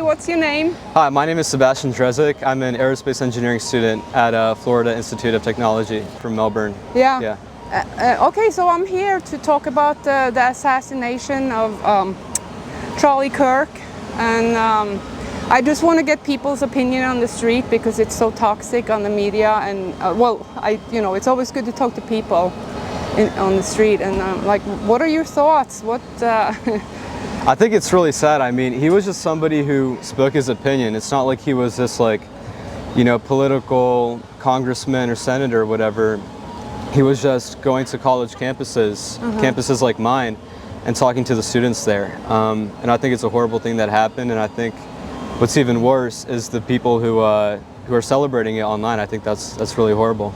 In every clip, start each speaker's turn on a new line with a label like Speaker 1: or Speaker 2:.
Speaker 1: what's your name?
Speaker 2: Hi, my name is Sebastian Drezik. I'm an aerospace engineering student at Florida Institute of Technology from Melbourne.
Speaker 1: Yeah. Okay, so I'm here to talk about the assassination of Charlie Kirk, and I just want to get people's opinion on the street because it's so toxic on the media, and it's always good to talk to people on the street, and what are your thoughts?
Speaker 2: I think it's really sad. I mean, he was just somebody who spoke his opinion. It's not like he was this political congressman or senator or whatever. He was just going to college campuses, campuses like mine, and talking to the students there. And I think it's a horrible thing that happened, and I think what's even worse is the people who are celebrating it online. I think that's really horrible.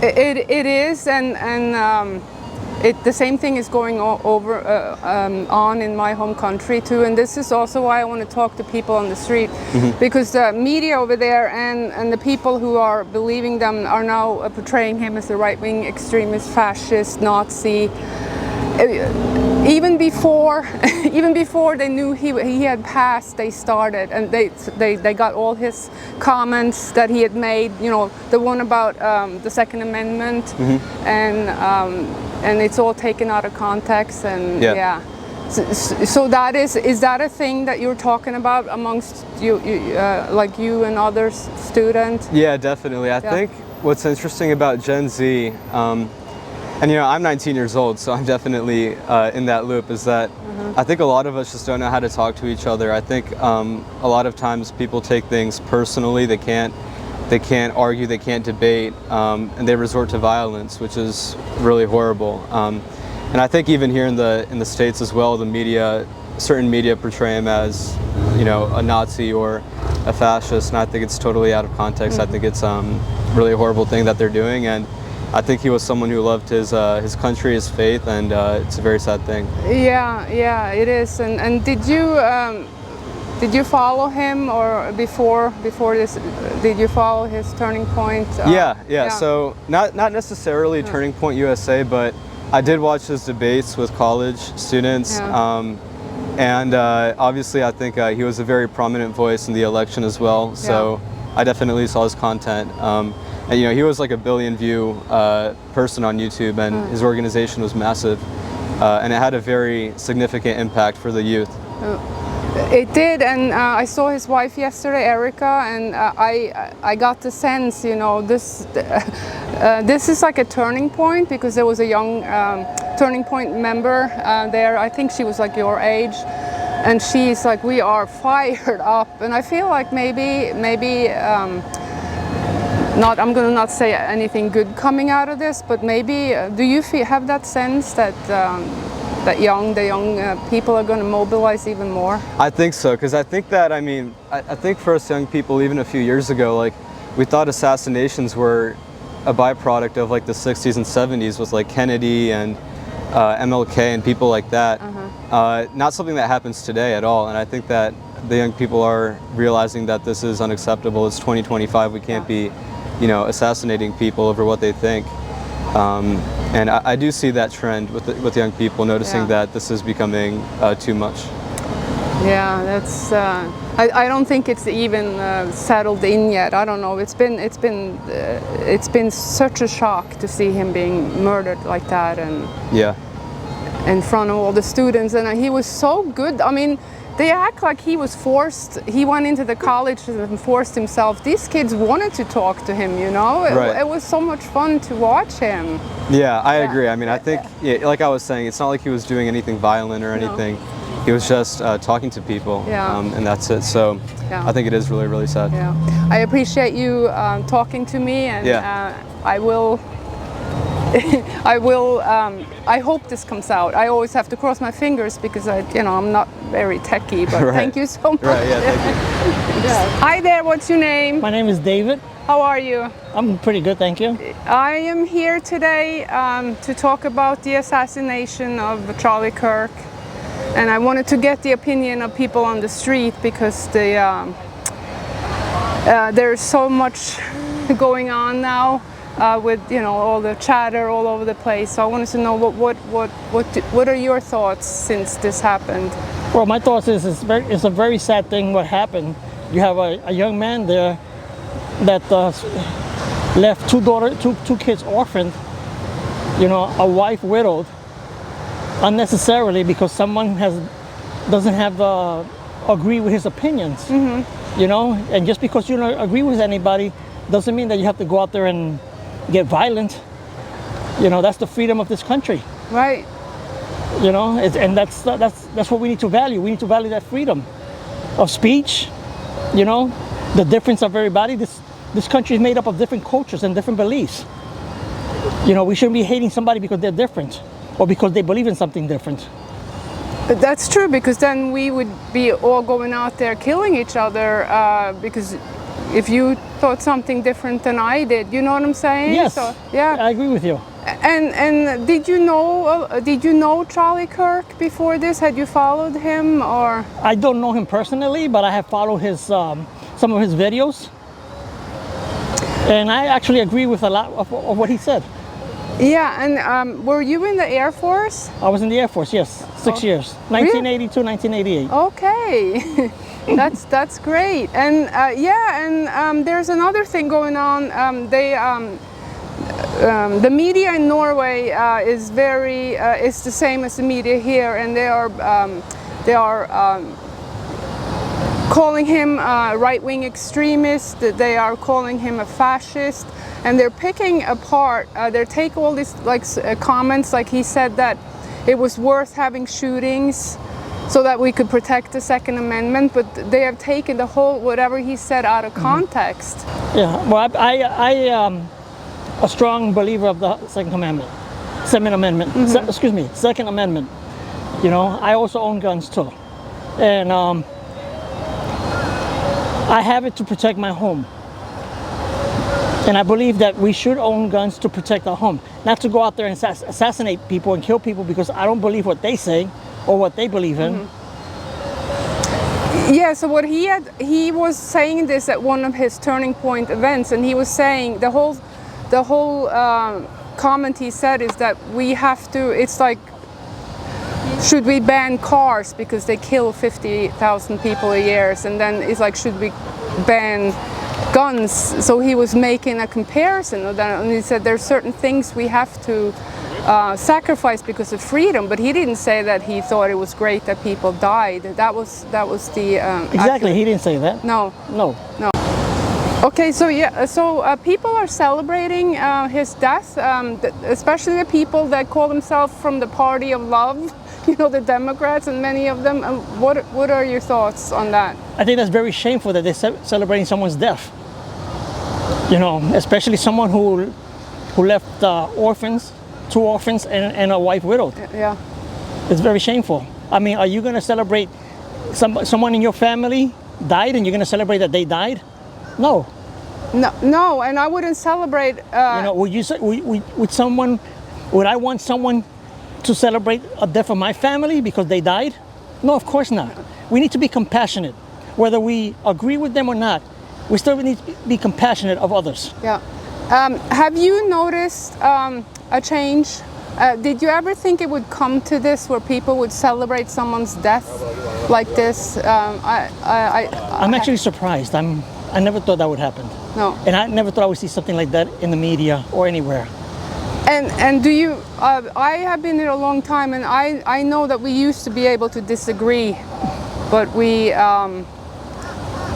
Speaker 1: It is, and the same thing is going on in my home country too, and this is also why I want to talk to people on the street, because the media over there and the people who are believing them are now portraying him as a right-wing extremist, fascist, Nazi. Even before they knew he had passed, they started, and they got all his comments that he had made. You know, the one about the Second Amendment, and it's all taken out of context. And so that is that a thing that you're talking about amongst you and other students?
Speaker 2: Yeah, definitely. I think what's interesting about Gen Z. And I'm 19 years old, so I'm definitely in that loop, is that I think a lot of us just don't know how to talk to each other. I think a lot of times people take things personally. They can't argue, they can't debate, and they resort to violence, which is really horrible. And I think even here in the States as well, certain media portray him as a Nazi or a fascist, and I think it's totally out of context. I think it's really a horrible thing that they're doing, and I think he was someone who loved his country, his faith, and it's a very sad thing.
Speaker 1: Yeah, it is. And did you follow him, or before this? Did you follow his Turning Point?
Speaker 2: Yeah. So not necessarily Turning Point USA, but I did watch his debates with college students, and obviously I think he was a very prominent voice in the election as well. So I definitely saw his content. And he was like a billion view person on YouTube, and his organization was massive, and it had a very significant impact for the youth.
Speaker 1: It did, and I saw his wife yesterday, Erica, and I got the sense, this is like a turning point, because there was a young Turning Point member there. I think she was like your age, and she's like, we are fired up, and I feel like maybe. I'm going to not say anything good coming out of this, but maybe do you have that sense that the young people are going to mobilize even more?
Speaker 2: I think so, because I think that I think for us young people, even a few years ago, we thought assassinations were a byproduct of the 60s and 70s with Kennedy and MLK and people like that. Not something that happens today at all, and I think that the young people are realizing that this is unacceptable. It's 2025. We can't be assassinating people over what they think, and I do see that trend with young people noticing that this is becoming too much.
Speaker 1: Yeah, that's. I don't think it's even settled in yet. I don't know. It's been such a shock to see him being murdered like that, and in front of all the students. And he was so good. I mean, they act like he was forced. He went into the college and forced himself. These kids wanted to talk to him, Right. It was so much fun to watch him.
Speaker 2: Yeah, I agree. I mean, I think, like I was saying, it's not like he was doing anything violent or anything. He was just talking to people, and that's it. So I think it is really, really sad.
Speaker 1: Yeah, I appreciate you talking to me, and I will. I hope this comes out. I always have to cross my fingers because I'm not very techy, but thank you so much.
Speaker 2: Right, thank you.
Speaker 1: Hi there, what's your name?
Speaker 3: My name is David.
Speaker 1: How are you?
Speaker 3: I'm pretty good, thank you.
Speaker 1: I am here today to talk about the assassination of Charlie Kirk, and I wanted to get the opinion of people on the street because there's so much going on now. With all the chatter all over the place, so I wanted to know what are your thoughts since this happened?
Speaker 3: Well, my thoughts is it's a very sad thing what happened. You have a young man there that left two kids orphaned, you know, a wife widowed, unnecessarily because someone doesn't have agree with his opinions. You know, and just because you don't agree with anybody doesn't mean that you have to go out there and get violent. You know, that's the freedom of this country.
Speaker 1: Right.
Speaker 3: You know, and that's what we need to value. We need to value that freedom of speech. You know, the difference of everybody. This country is made up of different cultures and different beliefs. You know, we shouldn't be hating somebody because they're different or because they believe in something different.
Speaker 1: But that's true, because then we would be all going out there killing each other because if you thought something different than I did, you know what I'm saying?
Speaker 3: Yes.
Speaker 1: So, yeah.
Speaker 3: I agree with you.
Speaker 1: And did you know Charlie Kirk before this? Had you followed him, or?
Speaker 3: I don't know him personally, but I have followed his some of his videos, and I actually agree with a lot of what he said.
Speaker 1: Yeah, and were you in the Air Force?
Speaker 3: I was in the Air Force, yes, 6 years, 1982, 1988.
Speaker 1: Okay, that's great. And there's another thing going on. The media in Norway is is the same as the media here, and they are calling him a right-wing extremist. They are calling him a fascist, and they're picking apart. They take all these comments, like he said that it was worth having shootings so that we could protect the Second Amendment, but they have taken the whole whatever he said out of context.
Speaker 3: Yeah, well, I am a strong believer of the Second Amendment. Second Amendment. You know, I also own guns too, and I have it to protect my home. And I believe that we should own guns to protect our home, not to go out there and assassinate people and kill people because I don't believe what they say or what they believe in.
Speaker 1: Yeah, so what he was saying this at one of his turning point events, and he was saying the whole comment he said is that we have to, it's like, should we ban cars because they kill 50,000 people a year? And then it's like, should we ban guns? So he was making a comparison of that, and he said there's certain things we have to sacrifice because of freedom, but he didn't say that he thought it was great that people died. That was the
Speaker 3: exactly. He didn't say that.
Speaker 1: No.
Speaker 3: No.
Speaker 1: Okay, so yeah, so people are celebrating his death, especially the people that call themselves from the party of love, you know, the Democrats, and many of them. What are your thoughts on that?
Speaker 3: I think that's very shameful that they're celebrating someone's death. You know, especially someone who left two orphans, and a wife widowed.
Speaker 1: Yeah.
Speaker 3: It's very shameful. I mean, are you going to celebrate someone in your family died, and you're going to celebrate that they died? No.
Speaker 1: No, and I wouldn't celebrate.
Speaker 3: You know, would I want someone to celebrate a death of my family because they died? No, of course not. We need to be compassionate, whether we agree with them or not. We still need to be compassionate of others.
Speaker 1: Yeah. Have you noticed a change? Did you ever think it would come to this, where people would celebrate someone's death like this?
Speaker 3: I'm actually surprised. I never thought that would happen.
Speaker 1: No.
Speaker 3: And I never thought I would see something like that in the media or anywhere.
Speaker 1: And do you? I have been here a long time, and I know that we used to be able to disagree, but we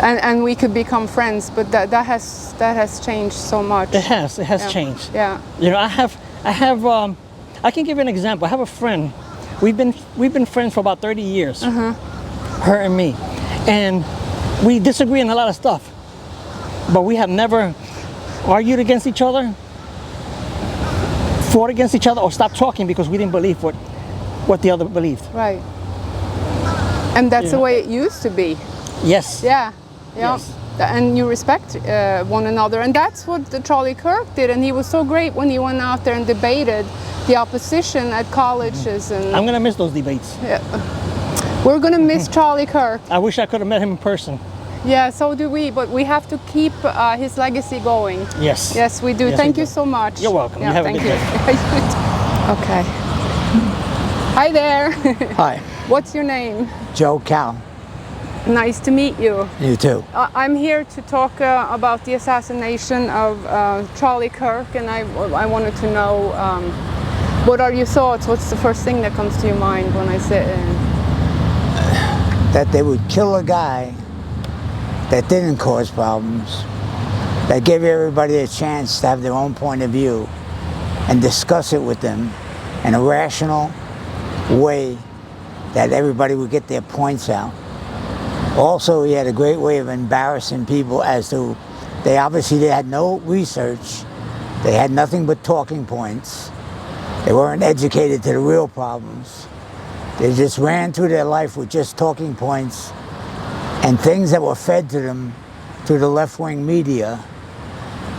Speaker 1: and we could become friends. But that has changed so much.
Speaker 3: It has changed.
Speaker 1: Yeah.
Speaker 3: You know, I can give you an example. I have a friend. We've been friends for about 30 years. Her and me, and we disagree on a lot of stuff, but we have never argued against each other, fought against each other, or stopped talking because we didn't believe what the other believed.
Speaker 1: Right. And that's the way it used to be.
Speaker 3: Yes.
Speaker 1: Yeah.
Speaker 3: Yes.
Speaker 1: And you respect one another, and that's what Charlie Kirk did, and he was so great when he went out there and debated the opposition at colleges. And
Speaker 3: I'm gonna miss those debates.
Speaker 1: Yeah. We're gonna miss Charlie Kirk.
Speaker 3: I wish I could have met him in person.
Speaker 1: Yeah, so do we, but we have to keep his legacy going.
Speaker 3: Yes.
Speaker 1: Yes, we do.
Speaker 3: Yes,
Speaker 1: Thank
Speaker 3: we
Speaker 1: you
Speaker 3: do.
Speaker 1: so much.
Speaker 3: You're welcome.
Speaker 1: Yeah,
Speaker 3: You have a
Speaker 1: thank
Speaker 3: good
Speaker 1: you.
Speaker 3: day.
Speaker 1: Okay. Hi there.
Speaker 4: Hi.
Speaker 1: What's your name?
Speaker 4: Joe Cal.
Speaker 1: Nice to meet you.
Speaker 4: You too.
Speaker 1: I'm here to talk about the assassination of Charlie Kirk, and I wanted to know what are your thoughts? What's the first thing that comes to your mind when I say
Speaker 4: That they would kill a guy that didn't cause problems, that gave everybody a chance to have their own point of view and discuss it with them in a rational way that everybody would get their points out. Also, he had a great way of embarrassing people as to, they had no research, they had nothing but talking points, they weren't educated to the real problems. They just ran through their life with just talking points and things that were fed to them through the left-wing media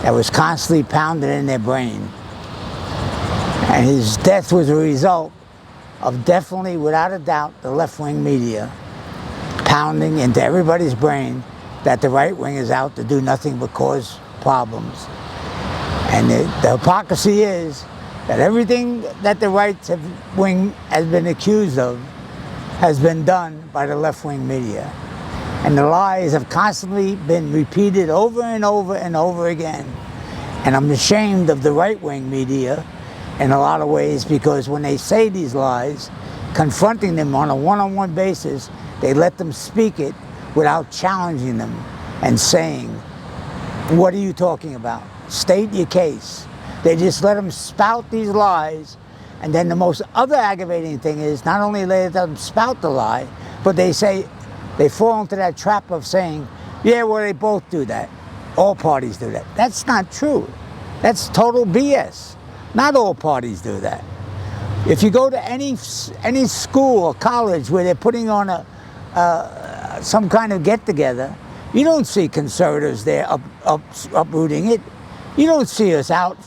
Speaker 4: that was constantly pounded in their brain. And his death was a result of definitely, without a doubt, the left-wing media pounding into everybody's brain that the right wing is out to do nothing but cause problems. And the hypocrisy is that everything that the right wing has been accused of has been done by the left-wing media. And the lies have constantly been repeated over and over and over again. And I'm ashamed of the right-wing media in a lot of ways, because when they say these lies, confronting them on a one-on-one basis, they let them speak it without challenging them and saying, what are you talking about? State your case. They just let them spout these lies. And then the most other aggravating thing is, not only let them spout the lie, but they say, they fall into that trap of saying, yeah, well, they both do that. All parties do that. That's not true. That's total BS. Not all parties do that. If you go to any school or college where they're putting on some kind of get-together, you don't see conservatives there uprooting it. You don't see us out.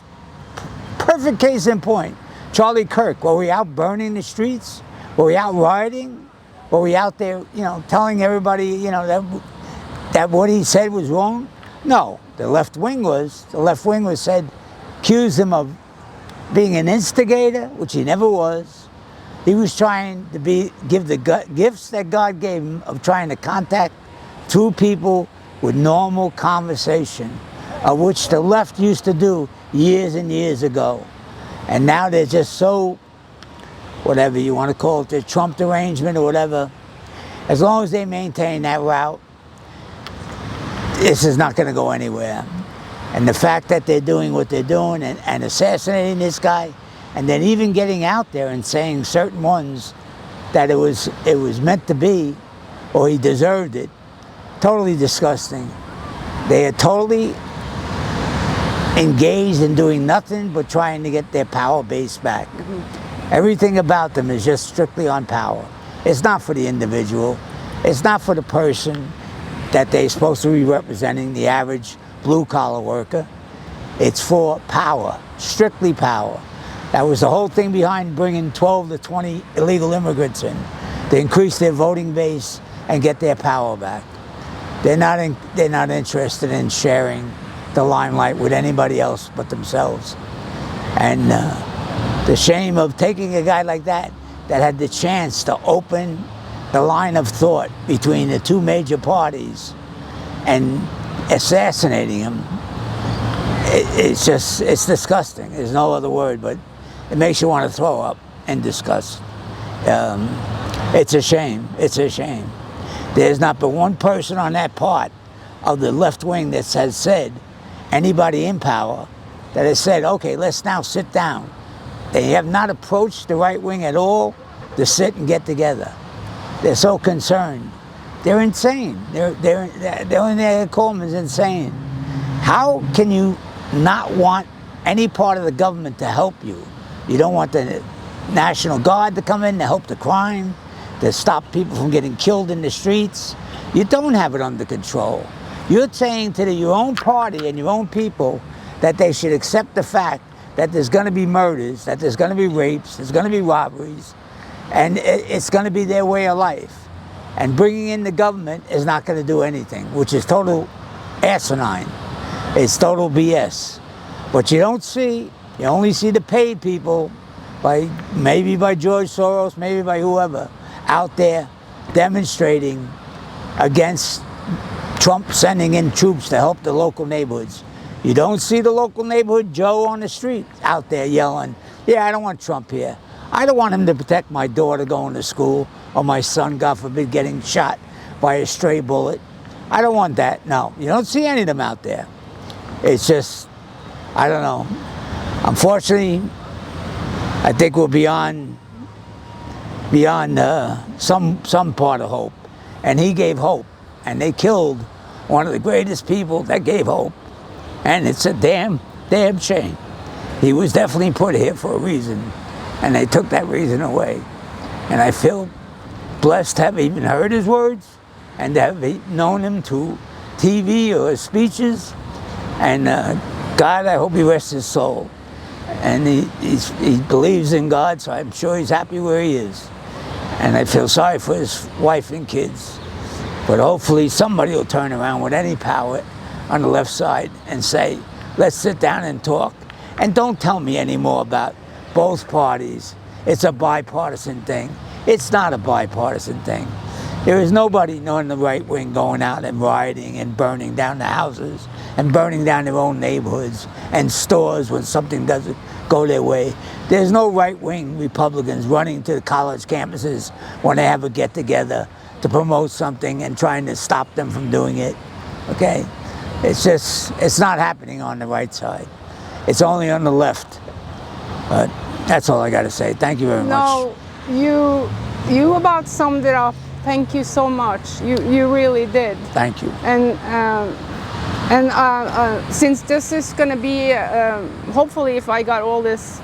Speaker 4: Perfect case in point. Charlie Kirk, were we out burning the streets? Were we out rioting? Were we out there, telling everybody, that what he said was wrong? No, the left wing was. The left wing was accused him of being an instigator, which he never was. He was trying to give the gifts that God gave him of trying to contact two people with normal conversation, of which the left used to do years and years ago. And now they're just so, whatever you want to call it, the Trump derangement or whatever. As long as they maintain that route, this is not going to go anywhere. And the fact that they're doing what they're doing and assassinating this guy, and then even getting out there and saying certain ones that it was meant to be, or he deserved it, totally disgusting. They are totally engaged in doing nothing but trying to get their power base back. Everything about them is just strictly on power. It's not for the individual. It's not for the person that they're supposed to be representing, the average blue-collar worker. It's for power, strictly power. That was the whole thing behind bringing 12 to 20 illegal immigrants in, to increase their voting base and get their power back. They're not interested in sharing the limelight with anybody else but themselves. And the shame of taking a guy like that had the chance to open the line of thought between the two major parties and assassinating him, it's disgusting. There's no other word, but it makes you want to throw up in disgust. It's a shame. It's a shame. There's not but one person on that part of the left wing that has said, anybody in power, that has said, okay, let's now sit down. They have not approached the right wing at all to sit and get together. They're so concerned. They're insane. They're in their Coleman's insane. How can you not want any part of the government to help you? You don't want the National Guard to come in to help the crime, to stop people from getting killed in the streets. You don't have it under control. You're saying to your own party and your own people that they should accept the fact that there's going to be murders, that there's going to be rapes, there's going to be robberies, and it's going to be their way of life. And bringing in the government is not going to do anything, which is total asinine. It's total BS. But you don't see, you only see the paid people, maybe by George Soros, maybe by whoever, out there demonstrating against Trump sending in troops to help the local neighborhoods. You don't see the local neighborhood Joe on the street out there yelling, yeah, I don't want Trump here. I don't want him to protect my daughter going to school or my son, God forbid, getting shot by a stray bullet. I don't want that. No, you don't see any of them out there. It's just, I don't know. Unfortunately, I think we're beyond some part of hope. And he gave hope. And they killed one of the greatest people that gave hope. And it's a damn shame. He was definitely put here for a reason. And they took that reason away. And I feel blessed to have even heard his words and to have known him through TV or his speeches. And God, I hope he rests his soul. And he believes in God, so I'm sure he's happy where he is. And I feel sorry for his wife and kids. But hopefully somebody will turn around with any power on the left side and say, let's sit down and talk. And don't tell me anymore about both parties. It's a bipartisan thing. It's not a bipartisan thing. There is nobody on the right wing going out and rioting and burning down the houses and burning down their own neighborhoods and stores when something doesn't go their way. There's no right-wing Republicans running to the college campuses when they have a get-together to promote something and trying to stop them from doing it. Okay? It's not happening on the right side. It's only on the left. But that's all I got to say. Thank you very much.
Speaker 1: No, you about summed it up. Thank you so much. You really did.
Speaker 4: Thank you.
Speaker 1: And since this is going to be, hopefully if I got all this,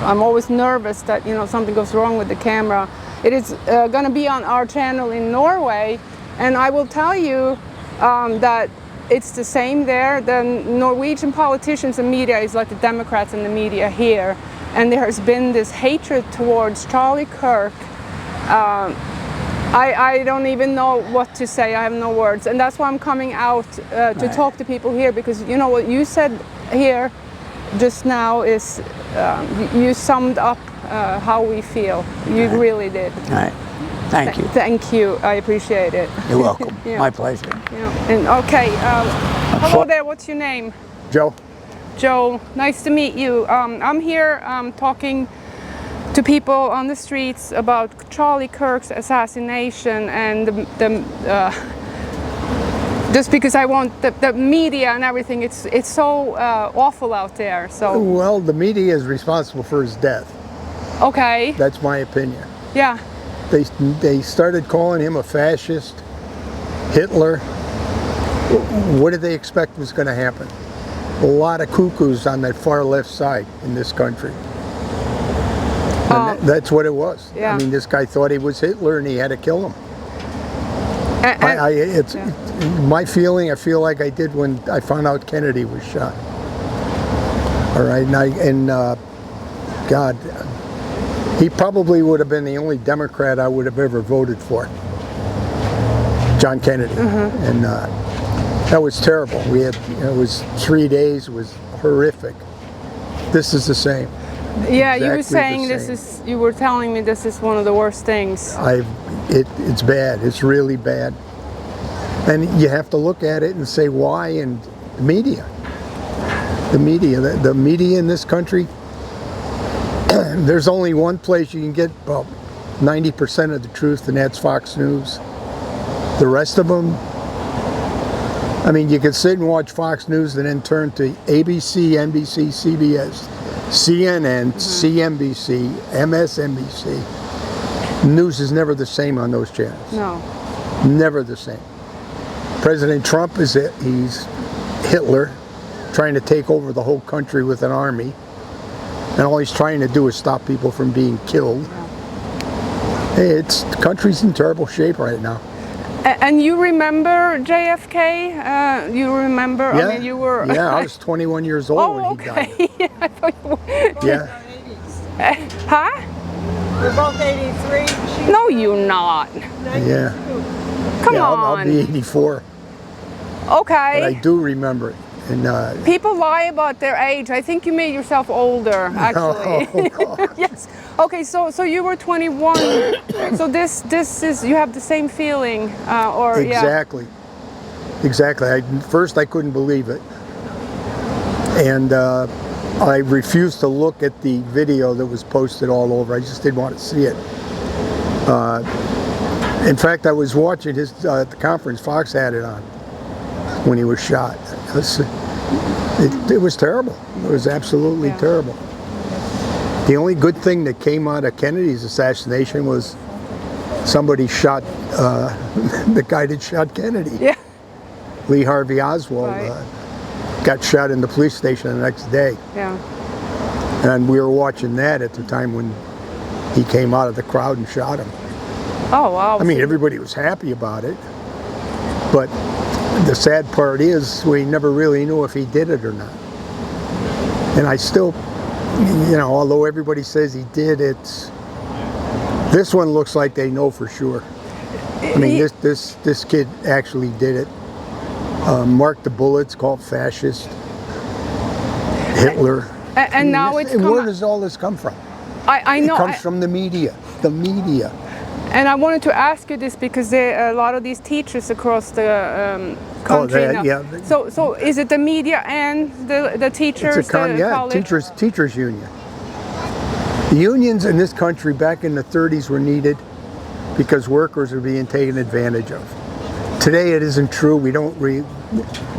Speaker 1: I'm always nervous that something goes wrong with the camera. It is going to be on our channel in Norway, and I will tell you that it's the same there. The Norwegian politicians and media is like the Democrats and the media here, and there has been this hatred towards Charlie Kirk. I don't even know what to say. I have no words, and that's why I'm coming out to talk to people here, because what you said here just now is you summed up how we feel. You really did.
Speaker 4: All right. Thank you.
Speaker 1: Thank you. I appreciate it.
Speaker 4: You're welcome. My pleasure.
Speaker 1: And okay. Hello there. What's your name?
Speaker 5: Joe.
Speaker 1: Joe. Nice to meet you. I'm here talking to people on the streets about Charlie Kirk's assassination, and just because I want the media and everything, it's so awful out there. So
Speaker 5: Well, the media is responsible for his death.
Speaker 1: okay,
Speaker 5: That's my opinion.
Speaker 1: yeah,
Speaker 5: They started calling him a fascist, Hitler. What did they expect was going to happen? A lot of cuckoos on that far left side in this country. And that's what it was.
Speaker 1: Yeah.
Speaker 5: I mean, this guy thought he was Hitler and he had to kill him. My feeling, I feel like I did when I found out Kennedy was shot. All right, and God, he probably would have been the only Democrat I would have ever voted for, John Kennedy. And that was terrible. We had, it was 3 days, it was horrific. This is the same.
Speaker 1: yeah. You were
Speaker 5: Exactly the
Speaker 1: saying
Speaker 5: same.
Speaker 1: you were telling me this is one of the worst things.
Speaker 5: It's bad. It's really bad. And you have to look at it and say why. And the media in this country. There's only one place you can get about 90% of the truth, and that's Fox News. The rest of them, I mean, you could sit and watch Fox News and then turn to ABC, NBC, CBS, CNN, CNBC, MSNBC. News is never the same on those channels.
Speaker 1: No.
Speaker 5: Never the same. President Trump he's Hitler, trying to take over the whole country with an army, and all he's trying to do is stop people from being killed. Hey, the country's in terrible shape right now.
Speaker 1: And you remember JFK? You remember?
Speaker 5: Yeah,
Speaker 1: I mean, you were.
Speaker 5: yeah, I was 21 years old when he died.
Speaker 1: okay. Yeah, I thought you were.
Speaker 5: Yeah,
Speaker 1: Huh?
Speaker 6: We're both 83. She's
Speaker 1: No, you're not.
Speaker 6: 92.
Speaker 5: yeah.
Speaker 1: Come
Speaker 5: Yeah,
Speaker 1: on.
Speaker 5: I'll be 84,
Speaker 1: Okay.
Speaker 5: but I do remember it. And
Speaker 1: People lie about their age. I think you made yourself older, actually.
Speaker 5: oh, God.
Speaker 1: Yes. Okay, so you were 21. So this is, you have the same feeling, or
Speaker 5: Exactly. Exactly. First, I couldn't believe it, and I refused to look at the video that was posted all over. I just didn't want to see it. In fact, I was watching his at the conference. Fox had it on when he was shot. It was terrible. It was absolutely terrible. The only good thing that came out of Kennedy's assassination was somebody shot the guy that shot Kennedy.
Speaker 1: Yeah.
Speaker 5: Lee Harvey Oswald got shot in the police station the next day.
Speaker 1: Yeah.
Speaker 5: And we were watching that at the time when he came out of the crowd and shot him.
Speaker 1: Oh wow.
Speaker 5: I mean, everybody was happy about it, but the sad part is we never really knew if he did it or not. And I still, you know, although everybody says he did, this one looks like they know for sure. I mean, this kid actually did it. Marked the bullets, called fascist, Hitler.
Speaker 1: And now it's
Speaker 5: where does all this come from?
Speaker 1: I know.
Speaker 5: It comes from the media. The media.
Speaker 1: And I wanted to ask you this because a lot of these teachers across the country now.
Speaker 5: Yeah.
Speaker 1: So is it the media and the teachers?
Speaker 5: It's teachers union. The unions in this country back in the 30s were needed because workers were being taken advantage of. Today it isn't true.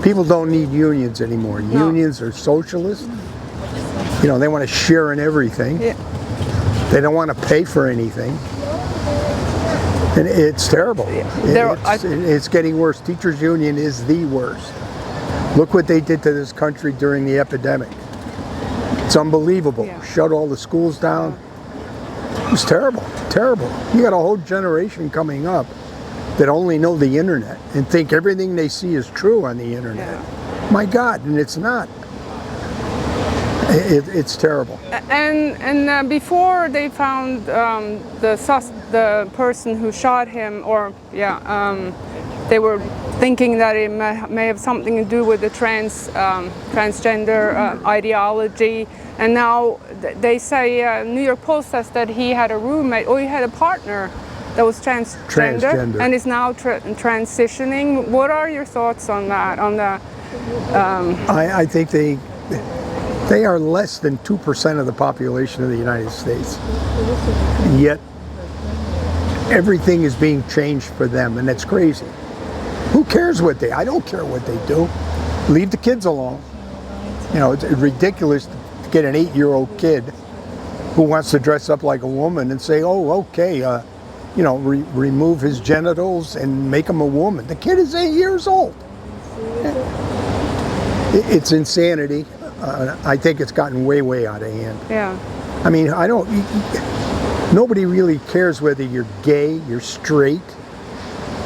Speaker 5: People don't need unions anymore.
Speaker 1: No.
Speaker 5: Unions are socialist. You know, they want to share in everything.
Speaker 1: Yeah.
Speaker 5: They don't want to pay for anything. And it's terrible. It's getting worse. Teachers union is the worst. Look what they did to this country during the epidemic. It's unbelievable.
Speaker 1: Yeah.
Speaker 5: Shut all the schools down. It was terrible, terrible. You got a whole generation coming up that only know the internet and think everything they see is true on the internet.
Speaker 1: Yeah.
Speaker 5: My God, and it's not. It's terrible.
Speaker 1: And before they found the person who shot him, they were thinking that it may have something to do with the transgender ideology. And now they say, New York Post says that he had a roommate, or he had a partner that was transgender. And is now transitioning. What are your thoughts on that?
Speaker 5: I think they are less than 2% of the population of the United States. Yet everything is being changed for them, and it's crazy. Who cares I don't care what they do. Leave the kids alone. You know, it's ridiculous to get an 8-year-old kid who wants to dress up like a woman and say, oh, okay, you know, remove his genitals and make him a woman. The kid is 8 years old. It's insanity. I think it's gotten way, way out of hand.
Speaker 1: Yeah.
Speaker 5: I mean, nobody really cares whether you're gay, you're straight,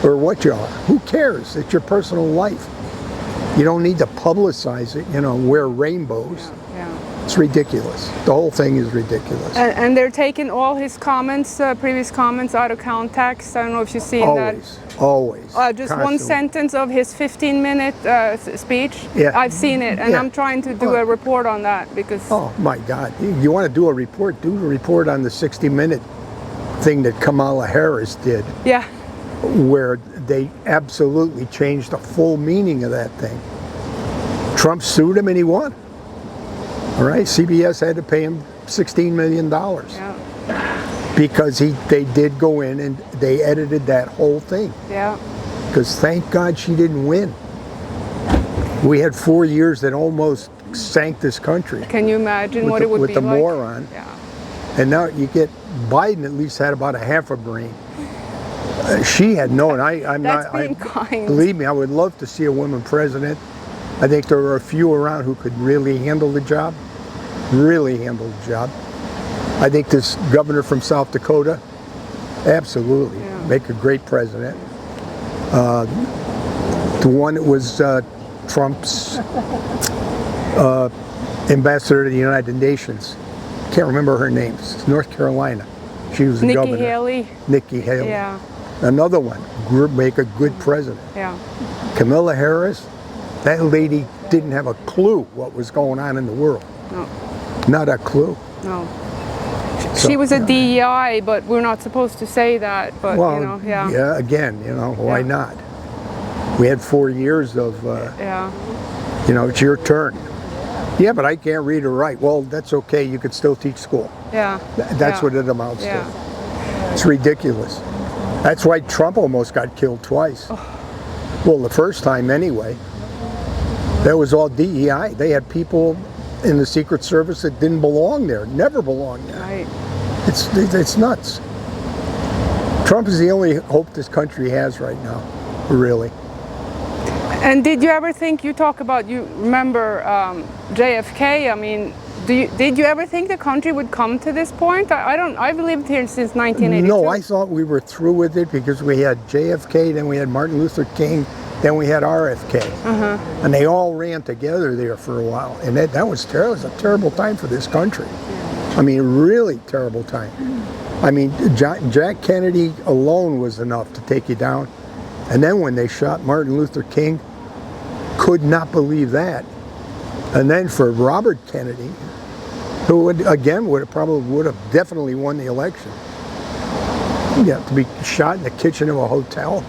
Speaker 5: or what you are. Who cares? It's your personal life. You don't need to publicize it, you know, wear rainbows.
Speaker 1: Yeah.
Speaker 5: It's ridiculous. The whole thing is ridiculous.
Speaker 1: And they're taking all his comments, previous comments, out of context. I don't know if you've seen that.
Speaker 5: Always.
Speaker 1: Just
Speaker 5: constantly.
Speaker 1: one sentence of his 15-minute speech.
Speaker 5: Yeah.
Speaker 1: I've seen it, and
Speaker 5: Yeah.
Speaker 1: I'm trying to do a report on that because.
Speaker 5: Oh my God! You want to do a report? Do a report on the 60-minute thing that Kamala Harris did.
Speaker 1: Yeah.
Speaker 5: Where they absolutely changed the full meaning of that thing. Trump sued him and he won. All right, CBS had to pay him $16 million.
Speaker 1: Yeah.
Speaker 5: Because they did go in and they edited that whole thing.
Speaker 1: Yeah.
Speaker 5: Because thank God she didn't win. We had 4 years that almost sank this country.
Speaker 1: Can you imagine what it would be like?
Speaker 5: With the moron.
Speaker 1: Yeah.
Speaker 5: And now you get Biden at least had about a half a brain. She had no, and I'm
Speaker 1: That's
Speaker 5: not.
Speaker 1: being kind.
Speaker 5: Believe me, I would love to see a woman president. I think there are a few around who could really handle the job. Really handle the job. I think this governor from South Dakota, absolutely, make a great president. The one that was Trump's ambassador to the United Nations, can't remember her name, it's North Carolina. She was the governor. Nikki Haley.
Speaker 1: Yeah.
Speaker 5: Another one, make a good president.
Speaker 1: Yeah.
Speaker 5: Kamala Harris, that lady didn't have a clue what was going on in the world.
Speaker 1: No.
Speaker 5: Not a clue.
Speaker 1: No. She was a DEI, but we're not supposed to say that. But
Speaker 5: Well,
Speaker 1: you know, yeah.
Speaker 5: yeah, again, you know, why
Speaker 1: Yeah.
Speaker 5: not? We had 4 years of,
Speaker 1: Yeah.
Speaker 5: you know, it's your turn. Yeah, but I can't read or write. Well, that's okay. You could still teach school.
Speaker 1: Yeah.
Speaker 5: That's
Speaker 1: Yeah.
Speaker 5: what it amounts
Speaker 1: Yeah.
Speaker 5: to. It's ridiculous. That's why Trump almost got killed twice. Well, the first time anyway. That was all DEI. They had people in the Secret Service that didn't belong there, never belonged there.
Speaker 1: Right.
Speaker 5: It's nuts. Trump is the only hope this country has right now, really.
Speaker 1: And did you ever think, you talk about, you remember JFK, I mean, did you ever think the country would come to this point? I've lived here since 1982.
Speaker 5: No, I thought we were through with it because we had JFK, then we had Martin Luther King, then we had RFK. And they all ran together there for a while. And that was terrible. It was a terrible time for this country. I mean, really terrible time. I mean, Jack Kennedy alone was enough to take you down. And then when they shot Martin Luther King, could not believe that. And then for Robert Kennedy, who would have definitely won the election. Yeah, to be shot in the kitchen of a hotel.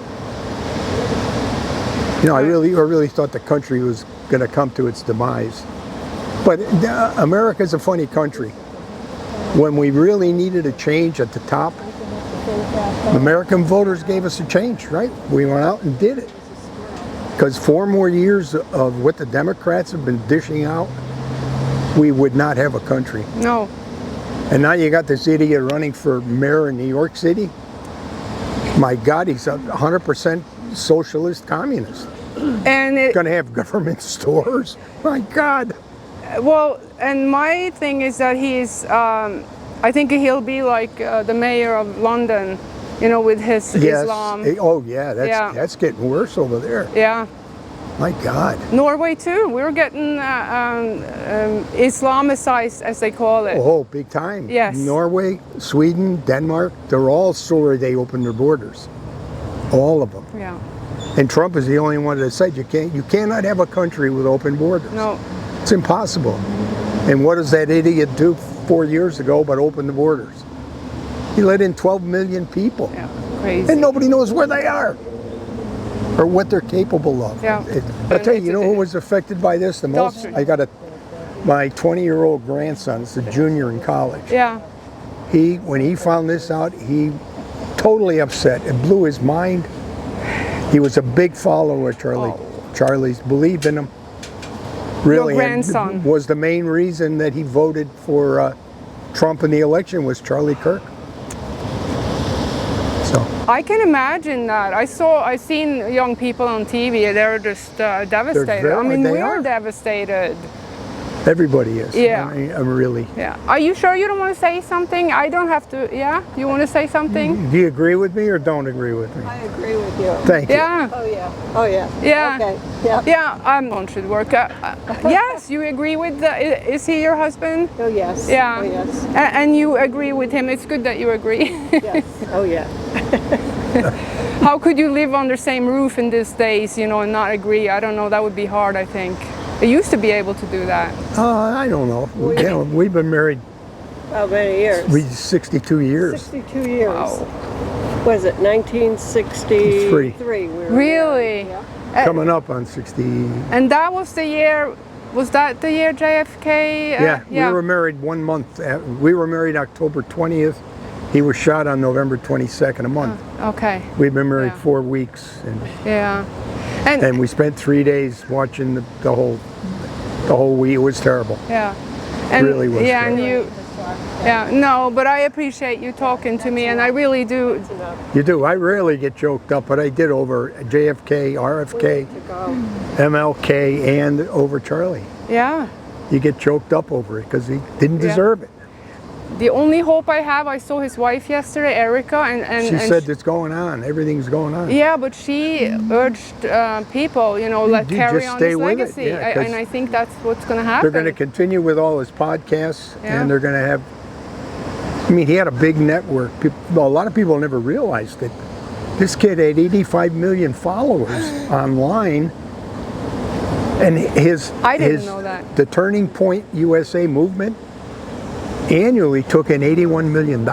Speaker 5: You know, I really thought the country was going to come to its demise. But America's a funny country. When we really needed a change at the top, American voters gave us a change, right? We went out and did it. Because 4 more years of what the Democrats have been dishing out, we would not have a country.
Speaker 1: No.
Speaker 5: And now you got this idiot running for mayor in New York City. My God, he's a 100% socialist communist.
Speaker 1: And it,
Speaker 5: Going to have government stores. My God.
Speaker 1: well, and my thing is that he's, I think he'll be like the mayor of London, you know, with his Islam.
Speaker 5: Oh yeah, that's getting worse over there.
Speaker 1: Yeah.
Speaker 5: My God.
Speaker 1: Norway too. We're getting Islamicized, as they call it.
Speaker 5: Oh, big time.
Speaker 1: Yes.
Speaker 5: Norway, Sweden, Denmark, they're all sorry they opened their borders. All of them.
Speaker 1: Yeah.
Speaker 5: And Trump is the only one that said you cannot have a country with open borders.
Speaker 1: No.
Speaker 5: It's impossible. And what does that idiot do 4 years ago but open the borders? He let in 12 million people.
Speaker 1: Yeah. Crazy.
Speaker 5: And nobody knows where they are or what they're capable of.
Speaker 1: Yeah.
Speaker 5: I tell you, you know who was affected by this the most?
Speaker 1: Doctrine.
Speaker 5: I got my 20-year-old grandson, is a junior in college.
Speaker 1: Yeah.
Speaker 5: When he found this out, he totally upset. It blew his mind. He was a big follower of Charlie. Charlie's believed in him. Really,
Speaker 1: Your
Speaker 5: and
Speaker 1: grandson.
Speaker 5: was the main reason that he voted for Trump in the election was Charlie Kirk. So
Speaker 1: I can imagine that. I seen young people on TV. They're just devastated. I mean,
Speaker 5: they
Speaker 1: we're
Speaker 5: are.
Speaker 1: devastated.
Speaker 5: everybody is.
Speaker 1: Yeah.
Speaker 5: I'm really.
Speaker 1: Yeah. Are you sure you don't want to say something? I don't have to. Yeah. You want to say something?
Speaker 5: Do you agree with me or don't agree with me?
Speaker 6: I agree with you.
Speaker 5: Thank you.
Speaker 1: Yeah.
Speaker 6: Oh yeah. Oh yeah.
Speaker 1: Yeah.
Speaker 6: Okay. Yeah.
Speaker 1: Yeah. One should work. Yes. You agree with is he your husband?
Speaker 6: Oh yes.
Speaker 1: Yeah.
Speaker 6: Oh yes.
Speaker 1: And you agree with him. It's good that you agree.
Speaker 6: Yes. Oh yeah.
Speaker 1: How could you live under the same roof in these days, you know, and not agree? I don't know. That would be hard, I think. I used to be able to do that.
Speaker 5: I don't know. You know, we've been married
Speaker 6: How many years?
Speaker 5: 62 years.
Speaker 6: 62 years.
Speaker 1: Wow.
Speaker 6: Was it 1963? We were
Speaker 1: Really?
Speaker 6: married, yeah.
Speaker 5: Coming up on 60.
Speaker 1: And that was the year. Was that the year JFK?
Speaker 5: Yeah, we were married 1 month. We were married October 20th. He was shot on November 22nd, a month.
Speaker 1: Okay.
Speaker 5: We've been married
Speaker 1: Yeah.
Speaker 5: 4 weeks,
Speaker 1: Yeah.
Speaker 5: and we spent 3 days watching the whole week. It was terrible.
Speaker 1: Yeah. And
Speaker 5: Really was
Speaker 1: yeah, and
Speaker 5: terrible.
Speaker 1: no, but I appreciate you talking to me, and I really do.
Speaker 5: You do. I rarely get choked up, but I did over JFK, RFK,
Speaker 6: To go.
Speaker 5: MLK, and over Charlie.
Speaker 1: Yeah.
Speaker 5: You get choked up over it because he didn't
Speaker 1: Yeah.
Speaker 5: deserve it.
Speaker 1: The only hope I have, I saw his wife yesterday, Erica, and
Speaker 5: She said it's going on. Everything's going on.
Speaker 1: yeah, but she urged people, you know, let
Speaker 5: You
Speaker 1: carry
Speaker 5: just
Speaker 1: on
Speaker 5: stay
Speaker 1: his
Speaker 5: with it,
Speaker 1: legacy,
Speaker 5: yeah, 'cause
Speaker 1: and I think that's what's going to happen.
Speaker 5: They're going to continue with all his podcasts,
Speaker 1: Yeah.
Speaker 5: and they're going to have. I mean, he had a big network. A lot of people never realized it. This kid had 85 million followers online, and
Speaker 1: I didn't know that.
Speaker 5: The Turning Point USA movement annually took in $81 million.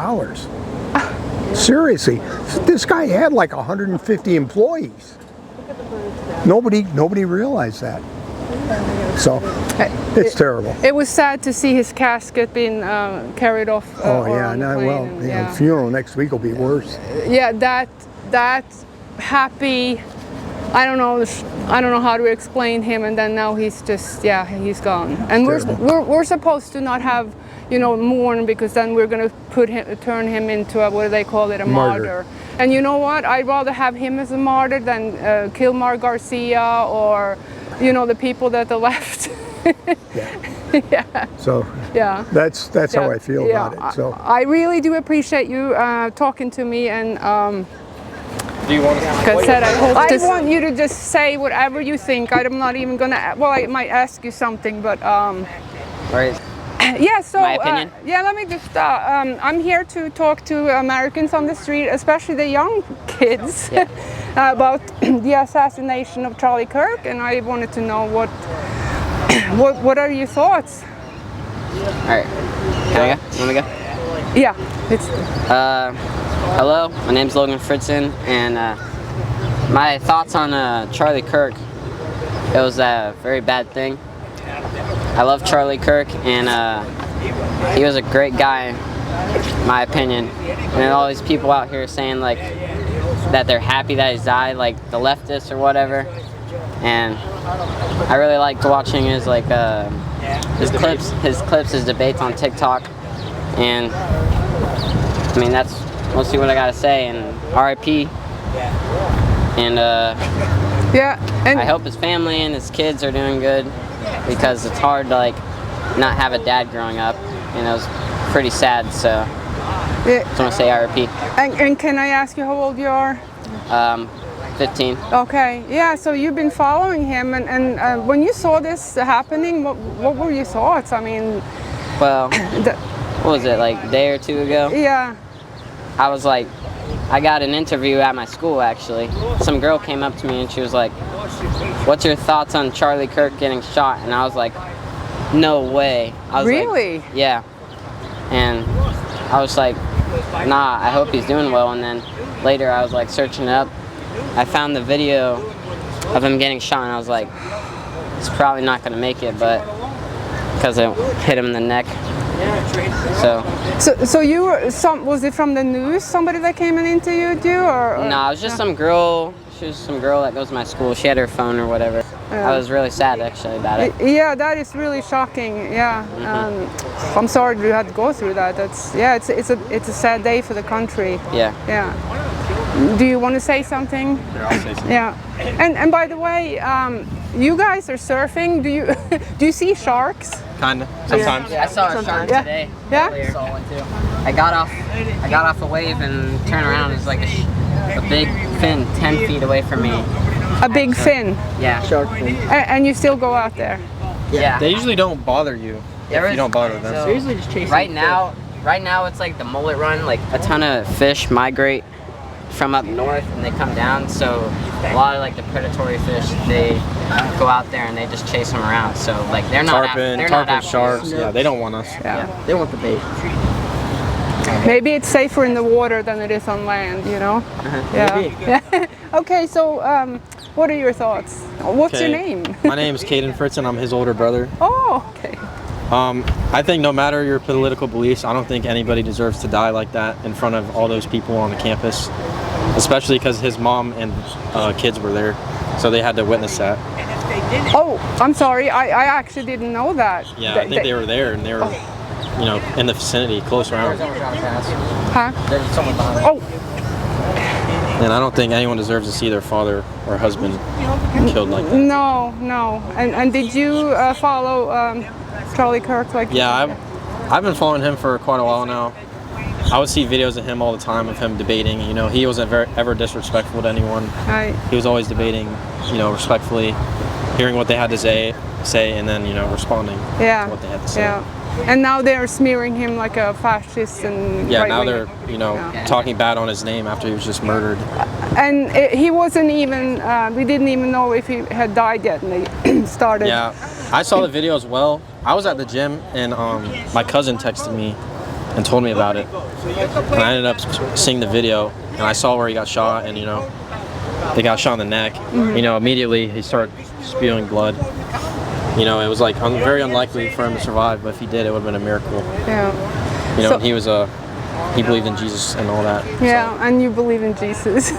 Speaker 5: Seriously, this guy had like 150 employees. Nobody realized that. So it's terrible.
Speaker 1: It was sad to see his casket being carried off.
Speaker 5: Oh yeah, well, the funeral next week will be worse.
Speaker 1: Yeah, that happy. I don't know how to explain him, and then now he's just he's gone. And we're supposed to not have mourn, because then we're gonna turn him into a, what do they call it, a martyr. And you know what? I'd rather have him as a martyr than Kilmar Garcia or the people that the left. Yeah.
Speaker 5: So that's how I feel about it. So
Speaker 1: I really do appreciate you talking to me, and
Speaker 7: do you want to?
Speaker 1: like I said, I want you to just say whatever you think. I'm not even gonna. Well, I might ask you something, but
Speaker 7: Right.
Speaker 1: yeah. So
Speaker 7: My opinion?
Speaker 1: let me just. I'm here to talk to Americans on the street, especially the young kids, about the assassination of Charlie Kirk, and I wanted to know what are your thoughts?
Speaker 7: All right. Can I go? You want me to go?
Speaker 1: Yeah. It's.
Speaker 7: Hello, my name's Logan Fritzen, and my thoughts on Charlie Kirk. It was a very bad thing. I love Charlie Kirk, and he was a great guy, in my opinion. And all these people out here saying like that they're happy that he's died, like the leftists or whatever. And I really liked watching his his debates on TikTok, and I mean that's mostly what I gotta say. And R.I.P. And
Speaker 1: and
Speaker 7: I hope his family and his kids are doing good, because it's hard to like not have a dad growing up, and it was pretty sad. So I just want to say R.I.P.
Speaker 1: And can I ask you how old you are?
Speaker 7: 15.
Speaker 1: Okay, yeah, so you've been following him, and when you saw this happening, what were your thoughts? I mean,
Speaker 7: Well, what was it, like a day or two ago?
Speaker 1: yeah,
Speaker 7: I was like, I got an interview at my school actually. Some girl came up to me and she was like, "What's your thoughts on Charlie Kirk getting shot?" And I was like, "No way." I was
Speaker 1: really?
Speaker 7: Like, yeah. And I was like, "Nah, I hope he's doing well." And then later I was like searching it up. I found the video of him getting shot, and I was like, "He's probably not gonna make it," but because it hit him in the neck.
Speaker 1: So you were was it from the news? Somebody that came and interviewed you, or?
Speaker 7: No, it was just some girl. She was some girl that goes to my school. She had her phone or whatever. I was really sad actually about it.
Speaker 1: Yeah, that is really shocking. Yeah, I'm sorry you had to go through that. It's a sad day for the country.
Speaker 7: Yeah.
Speaker 1: Yeah. Do you want to say something?
Speaker 2: Yeah, I'll say something.
Speaker 1: Yeah. And by the way, you guys are surfing. Do you see sharks?
Speaker 2: Kinda. Sometimes.
Speaker 7: Yeah, I saw a shark today.
Speaker 1: Yeah?
Speaker 7: Earlier. Saw one too. I got off a wave and turned around. It was like a big fin 10 feet away from me.
Speaker 1: A big fin.
Speaker 7: Yeah. Shark fin.
Speaker 1: And you still go out there?
Speaker 7: Yeah.
Speaker 2: They usually don't bother you if you don't bother them.
Speaker 7: So usually just chasing right now it's like the mullet run. Like a ton of fish migrate from up north and they come down. So a lot of like the predatory fish, they go out there and they just chase them around. So like they're not
Speaker 2: tarpon, sharks. Yeah, they don't want us.
Speaker 7: Yeah. They want the bait.
Speaker 1: Maybe it's safer in the water than it is on land, you know? Yeah. Okay, so what are your thoughts? What's your name?
Speaker 8: My name is Caden Fritzen. I'm his older brother.
Speaker 1: Oh, okay.
Speaker 8: I think no matter your political beliefs, I don't think anybody deserves to die like that in front of all those people on the campus, especially because his mom and kids were there, so they had to witness that.
Speaker 1: Oh, I'm sorry. I actually didn't know that.
Speaker 8: Yeah, I think they were there, and they were, in the vicinity, close around.
Speaker 1: Huh?
Speaker 7: There's someone behind.
Speaker 1: Oh.
Speaker 8: And I don't think anyone deserves to see their father or husband killed like that.
Speaker 1: No. And did you follow Charlie Kirk?
Speaker 8: Yeah, I've been following him for quite a while now. I would see videos of him all the time, of him debating. He wasn't ever disrespectful to anyone. He was always debating, respectfully, hearing what they had to say, and then, responding to what they had to say.
Speaker 1: Yeah. And now they're smearing him like a fascist and
Speaker 8: now they're, talking bad on his name after he was just murdered.
Speaker 1: And he wasn't even, we didn't even know if he had died yet, and they started.
Speaker 8: Yeah, I saw the video as well. I was at the gym, and my cousin texted me and told me about it. And I ended up seeing the video, and I saw where he got shot, and he got shot in the neck. Immediately he started spewing blood. It was like very unlikely for him to survive, but if he did, it would have been a miracle.
Speaker 1: Yeah.
Speaker 8: And he was he believed in Jesus and all that.
Speaker 1: Yeah, so. And you believe in Jesus.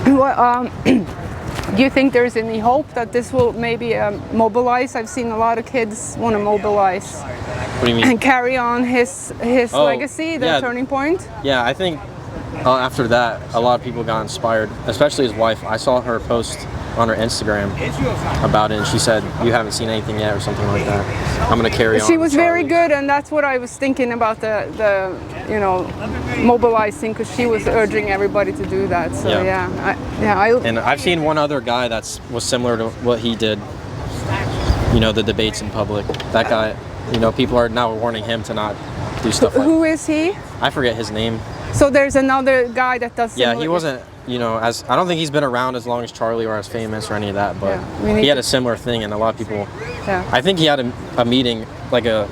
Speaker 1: Well, do you think there's any hope that this will maybe mobilize? I've seen a lot of kids want to mobilize.
Speaker 8: What do you mean?
Speaker 1: And carry on his legacy, the turning point?
Speaker 8: Yeah, I think after that, a lot of people got inspired, especially his wife. I saw her post on her Instagram about it, and she said, "You haven't seen anything yet," or something like that. I'm gonna carry on.
Speaker 1: She was very good, and that's what I was thinking about the mobilizing, because she was urging everybody to do that. So
Speaker 8: and I've seen one other guy was similar to what he did. The debates in public. That guy, people are now warning him to not do stuff like that.
Speaker 1: Who is he?
Speaker 8: I forget his name.
Speaker 1: So there's another guy that does similar.
Speaker 8: Yeah, he wasn't, I don't think he's been around as long as Charlie or as famous or any of that, but he had a similar thing, and a lot of people, I think he had a meeting, like a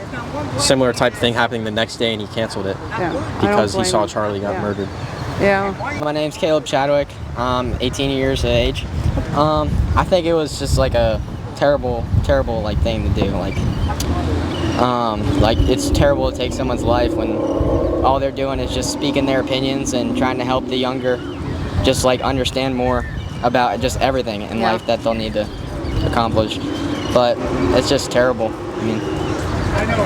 Speaker 8: similar type thing happening the next day, and he canceled it because he saw Charlie got murdered.
Speaker 1: Yeah.
Speaker 9: My name's Caleb Chadwick. I'm 18 years of age. I think it was just like a terrible thing to do. Like it's terrible to take someone's life when all they're doing is just speaking their opinions and trying to help the younger just understand more about just everything in life that they'll need to accomplish. But it's just terrible. I mean,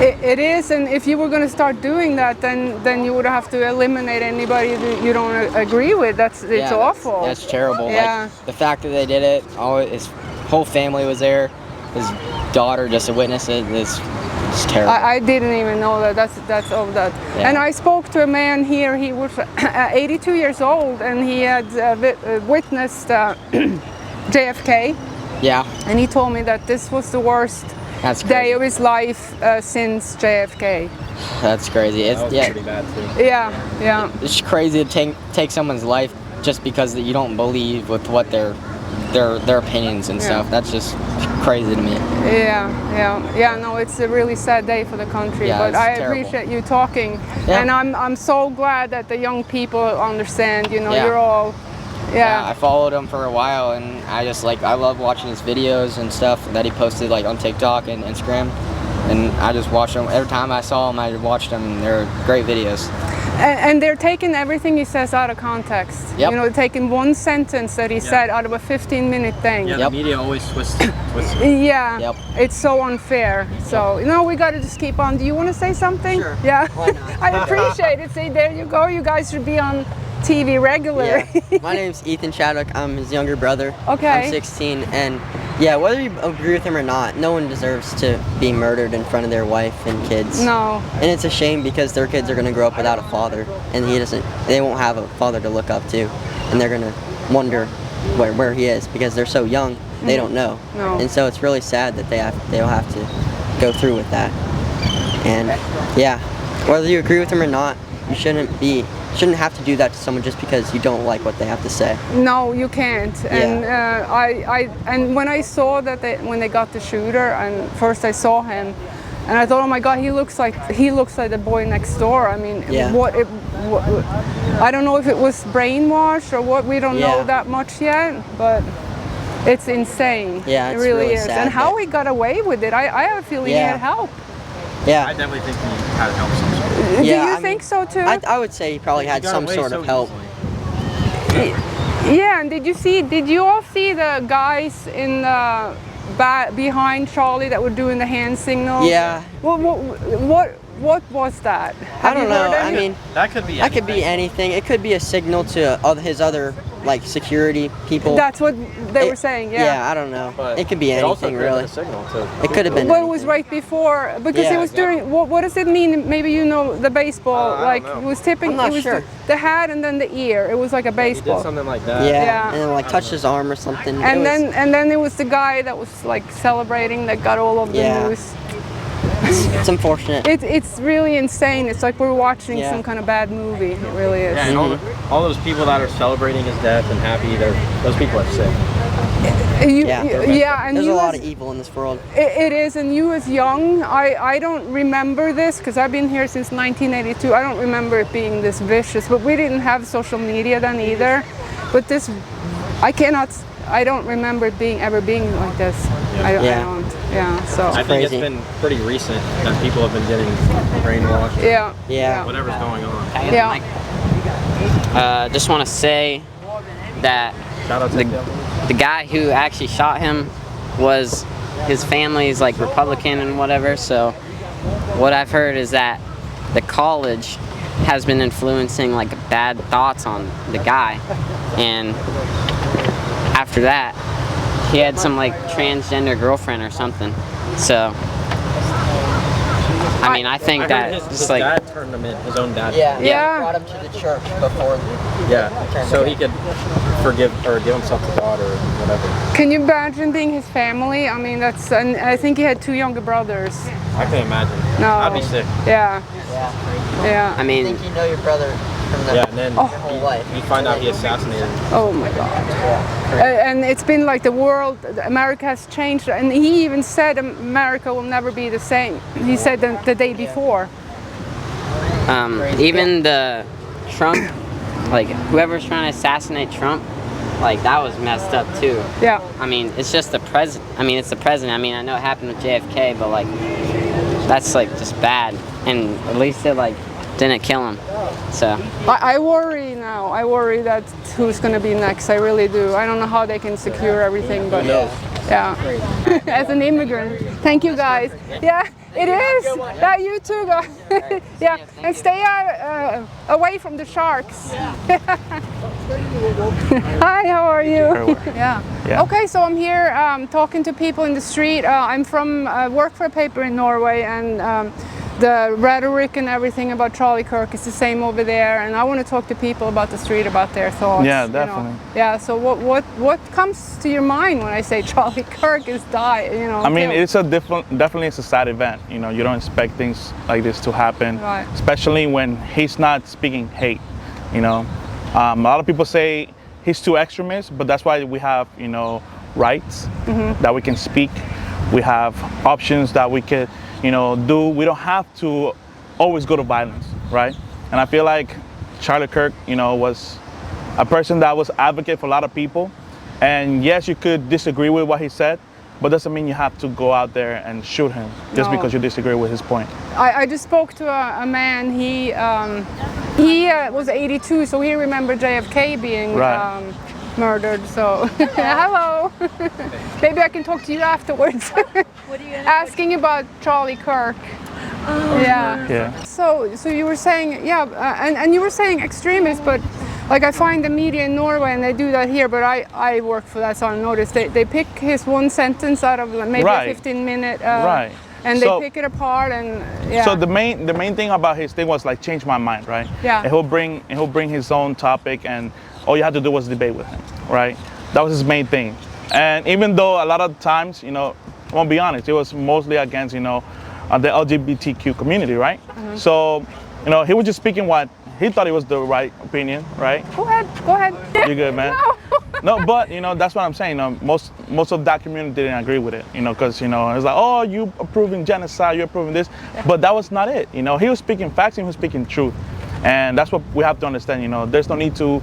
Speaker 1: it is, and if you were going to start doing that, then you would have to eliminate anybody that you don't agree with. It's awful.
Speaker 9: That's terrible.
Speaker 1: Yeah.
Speaker 9: Like the fact that they did it, his whole family was there. His daughter just to witness it. It's terrible.
Speaker 1: I didn't even know that. That's all that.
Speaker 9: Yeah.
Speaker 1: And I spoke to a man here. He was 82 years old, and he had witnessed JFK.
Speaker 9: Yeah.
Speaker 1: And he told me that this was the worst day of his life since JFK.
Speaker 9: That's crazy.
Speaker 8: That was pretty bad too.
Speaker 1: Yeah.
Speaker 9: It's crazy to take someone's life just because you don't believe with what their opinions and stuff. That's just crazy to me.
Speaker 1: Yeah. No, it's a really sad day for the country.
Speaker 9: Yeah,
Speaker 1: but I
Speaker 9: terrible.
Speaker 1: appreciate you talking, and I'm so glad that the young people understand. You're all.
Speaker 9: Yeah, I followed him for a while, and I love watching his videos and stuff that he posted on TikTok and Instagram, and I just watched them every time I saw him. I watched them, and they're great videos.
Speaker 1: And they're taking everything he says out of context.
Speaker 9: Yep.
Speaker 1: Taking one sentence that he said out of a 15-minute thing.
Speaker 8: Yeah, the media always twists it.
Speaker 1: Yeah,
Speaker 9: Yep.
Speaker 1: It's so unfair. So, we got to just keep on. Do you want to say something?
Speaker 9: Sure.
Speaker 1: Yeah.
Speaker 9: Why not?
Speaker 1: I appreciate it. See, there you go. You guys should be on TV regular.
Speaker 9: Yeah. My name's Ethan Chadwick. I'm his younger brother.
Speaker 1: Okay.
Speaker 9: I'm 16, and whether you agree with him or not, no one deserves to be murdered in front of their wife and kids.
Speaker 1: No.
Speaker 9: And it's a shame because their kids are going to grow up without a father, and they won't have a father to look up to, and they're going to wonder where he is because they're so young, they don't know.
Speaker 1: No.
Speaker 9: And so it's really sad that they'll have to go through with that. And whether you agree with him or not, you shouldn't have to do that to someone just because you don't like what they have to say.
Speaker 1: No, you can't. And and when I saw that when they got the shooter, and first I saw him, and I thought, oh my God, he looks like the boy next door. I mean, I don't know if it was brainwashed or what. We don't know that much yet, but it's insane.
Speaker 9: Yeah,
Speaker 1: it really is.
Speaker 9: sad
Speaker 1: and how he got away with it, I have a feeling he had help.
Speaker 8: I definitely think he had help some sort.
Speaker 1: Do you think so too?
Speaker 9: I would say he probably had some sort of help.
Speaker 1: Yeah, and did you all see the guys in the behind Charlie that were doing the hand signals?
Speaker 9: Yeah.
Speaker 1: What was that?
Speaker 9: I don't know. I mean,
Speaker 8: that could be
Speaker 9: anything. It could be a signal to his other security people.
Speaker 1: That's what they were saying.
Speaker 9: Yeah, I don't know. But it could be anything really.
Speaker 8: A signal too.
Speaker 9: It could have been.
Speaker 1: Well, it was right before because it was during. What does it mean? Maybe the baseball. It was tipping.
Speaker 9: I'm not
Speaker 1: it was
Speaker 9: sure.
Speaker 1: The hat and then the ear. It was like a baseball.
Speaker 8: He did something like that.
Speaker 9: Yeah. And then touched his arm or something.
Speaker 1: And then it was the guy that was celebrating that got all of the news.
Speaker 9: It's unfortunate.
Speaker 1: It's really insane. It's like we're watching some kind of bad movie. It really is.
Speaker 8: Yeah, and all those people that are celebrating his death and happy, those people are sick.
Speaker 1: Yeah, and
Speaker 10: there's a
Speaker 1: you
Speaker 10: lot
Speaker 1: as-
Speaker 10: of evil in this world.
Speaker 1: It is, and you as young, I don't remember this because I've been here since 1982. I don't remember it being this vicious, but we didn't have social media then either. But this, I don't remember it ever being like this. I don't. So
Speaker 8: I think it's been pretty recent that people have been getting brainwashed.
Speaker 1: Yeah.
Speaker 8: Whatever's going on.
Speaker 7: Just want to say that
Speaker 8: Shout out to
Speaker 7: the guy who actually shot him was, his family's like Republican and whatever, so what I've heard is that the college has been influencing like bad thoughts on the guy, and after that he had some like transgender girlfriend or something, so I mean, I think that
Speaker 8: his dad turned him in, his own dad.
Speaker 10: Yeah. Brought him to the church before.
Speaker 8: So he could forgive or give himself to God or whatever.
Speaker 1: Can you imagine being his family? I mean, and I think he had 2 younger brothers.
Speaker 8: I can imagine.
Speaker 1: No.
Speaker 8: I'd be sick.
Speaker 1: Yeah.
Speaker 7: I mean,
Speaker 10: I think you know your brother from
Speaker 8: and then
Speaker 10: your whole life.
Speaker 8: you find out he assassinated him.
Speaker 1: Oh my God. And it's been like the world, America has changed, and he even said America will never be the same. He said the day before.
Speaker 7: even the Trump, like whoever's trying to assassinate Trump, like that was messed up too.
Speaker 1: Yeah.
Speaker 7: I mean, it's just the president. I mean, it's the president. I mean, I know it happened with JFK, but like that's like just bad. And at least it like didn't kill him. So
Speaker 1: I worry now. I worry that who's going to be next. I really do. I don't know how they can secure everything, but yeah. As an immigrant, thank you guys. Yeah, it is. Yeah, you too, guys. Yeah, and stay away from the sharks. Hi, how are you? Yeah. Okay, so I'm here talking to people in the street. I'm from work for a paper in Norway, and the rhetoric and everything about Charlie Kirk is the same over there, and I want to talk to people about the street, about their thoughts.
Speaker 11: Yeah, definitely.
Speaker 1: You know? Yeah. So what comes to your mind when I say Charlie Kirk is died? You know.
Speaker 11: I mean, it's definitely it's a sad event. You know, you don't expect things like this to happen,
Speaker 1: right.
Speaker 11: Especially when he's not speaking hate. You know, a lot of people say he's too extremist, but that's why we have rights that we can speak. We have options that we could do. We don't have to always go to violence, right? And I feel like Charlie Kirk, was a person that was advocate for a lot of people. And yes, you could disagree with what he said, but doesn't mean you have to go out there and shoot him just because you disagree with his point.
Speaker 1: I just spoke to a man. He was 82, so he remembered JFK being murdered. So hello. Maybe I can talk to you afterwards.
Speaker 6: What are you
Speaker 1: asking about Charlie Kirk? Yeah. So you were saying, and you were saying extremists, but like I find the media in Norway, and they do that here, but I work for that, so I noticed they pick his one sentence out of maybe a 15-minute, and they pick it apart, and
Speaker 11: So the main thing about his thing was like change my mind, right?
Speaker 1: Yeah.
Speaker 11: And he'll bring his own topic, and all you had to do was debate with him, right? That was his main thing. And even though a lot of times, I won't be honest, it was mostly against, the LGBTQ community, right? So, he was just speaking what he thought it was the right opinion, right?
Speaker 1: Go ahead.
Speaker 11: You're good, man. No, but that's what I'm saying. Most of that community didn't agree with it, because it's like, oh, you approving genocide, you're approving this, but that was not it. He was speaking facts and he was speaking truth, and that's what we have to understand. There's no need to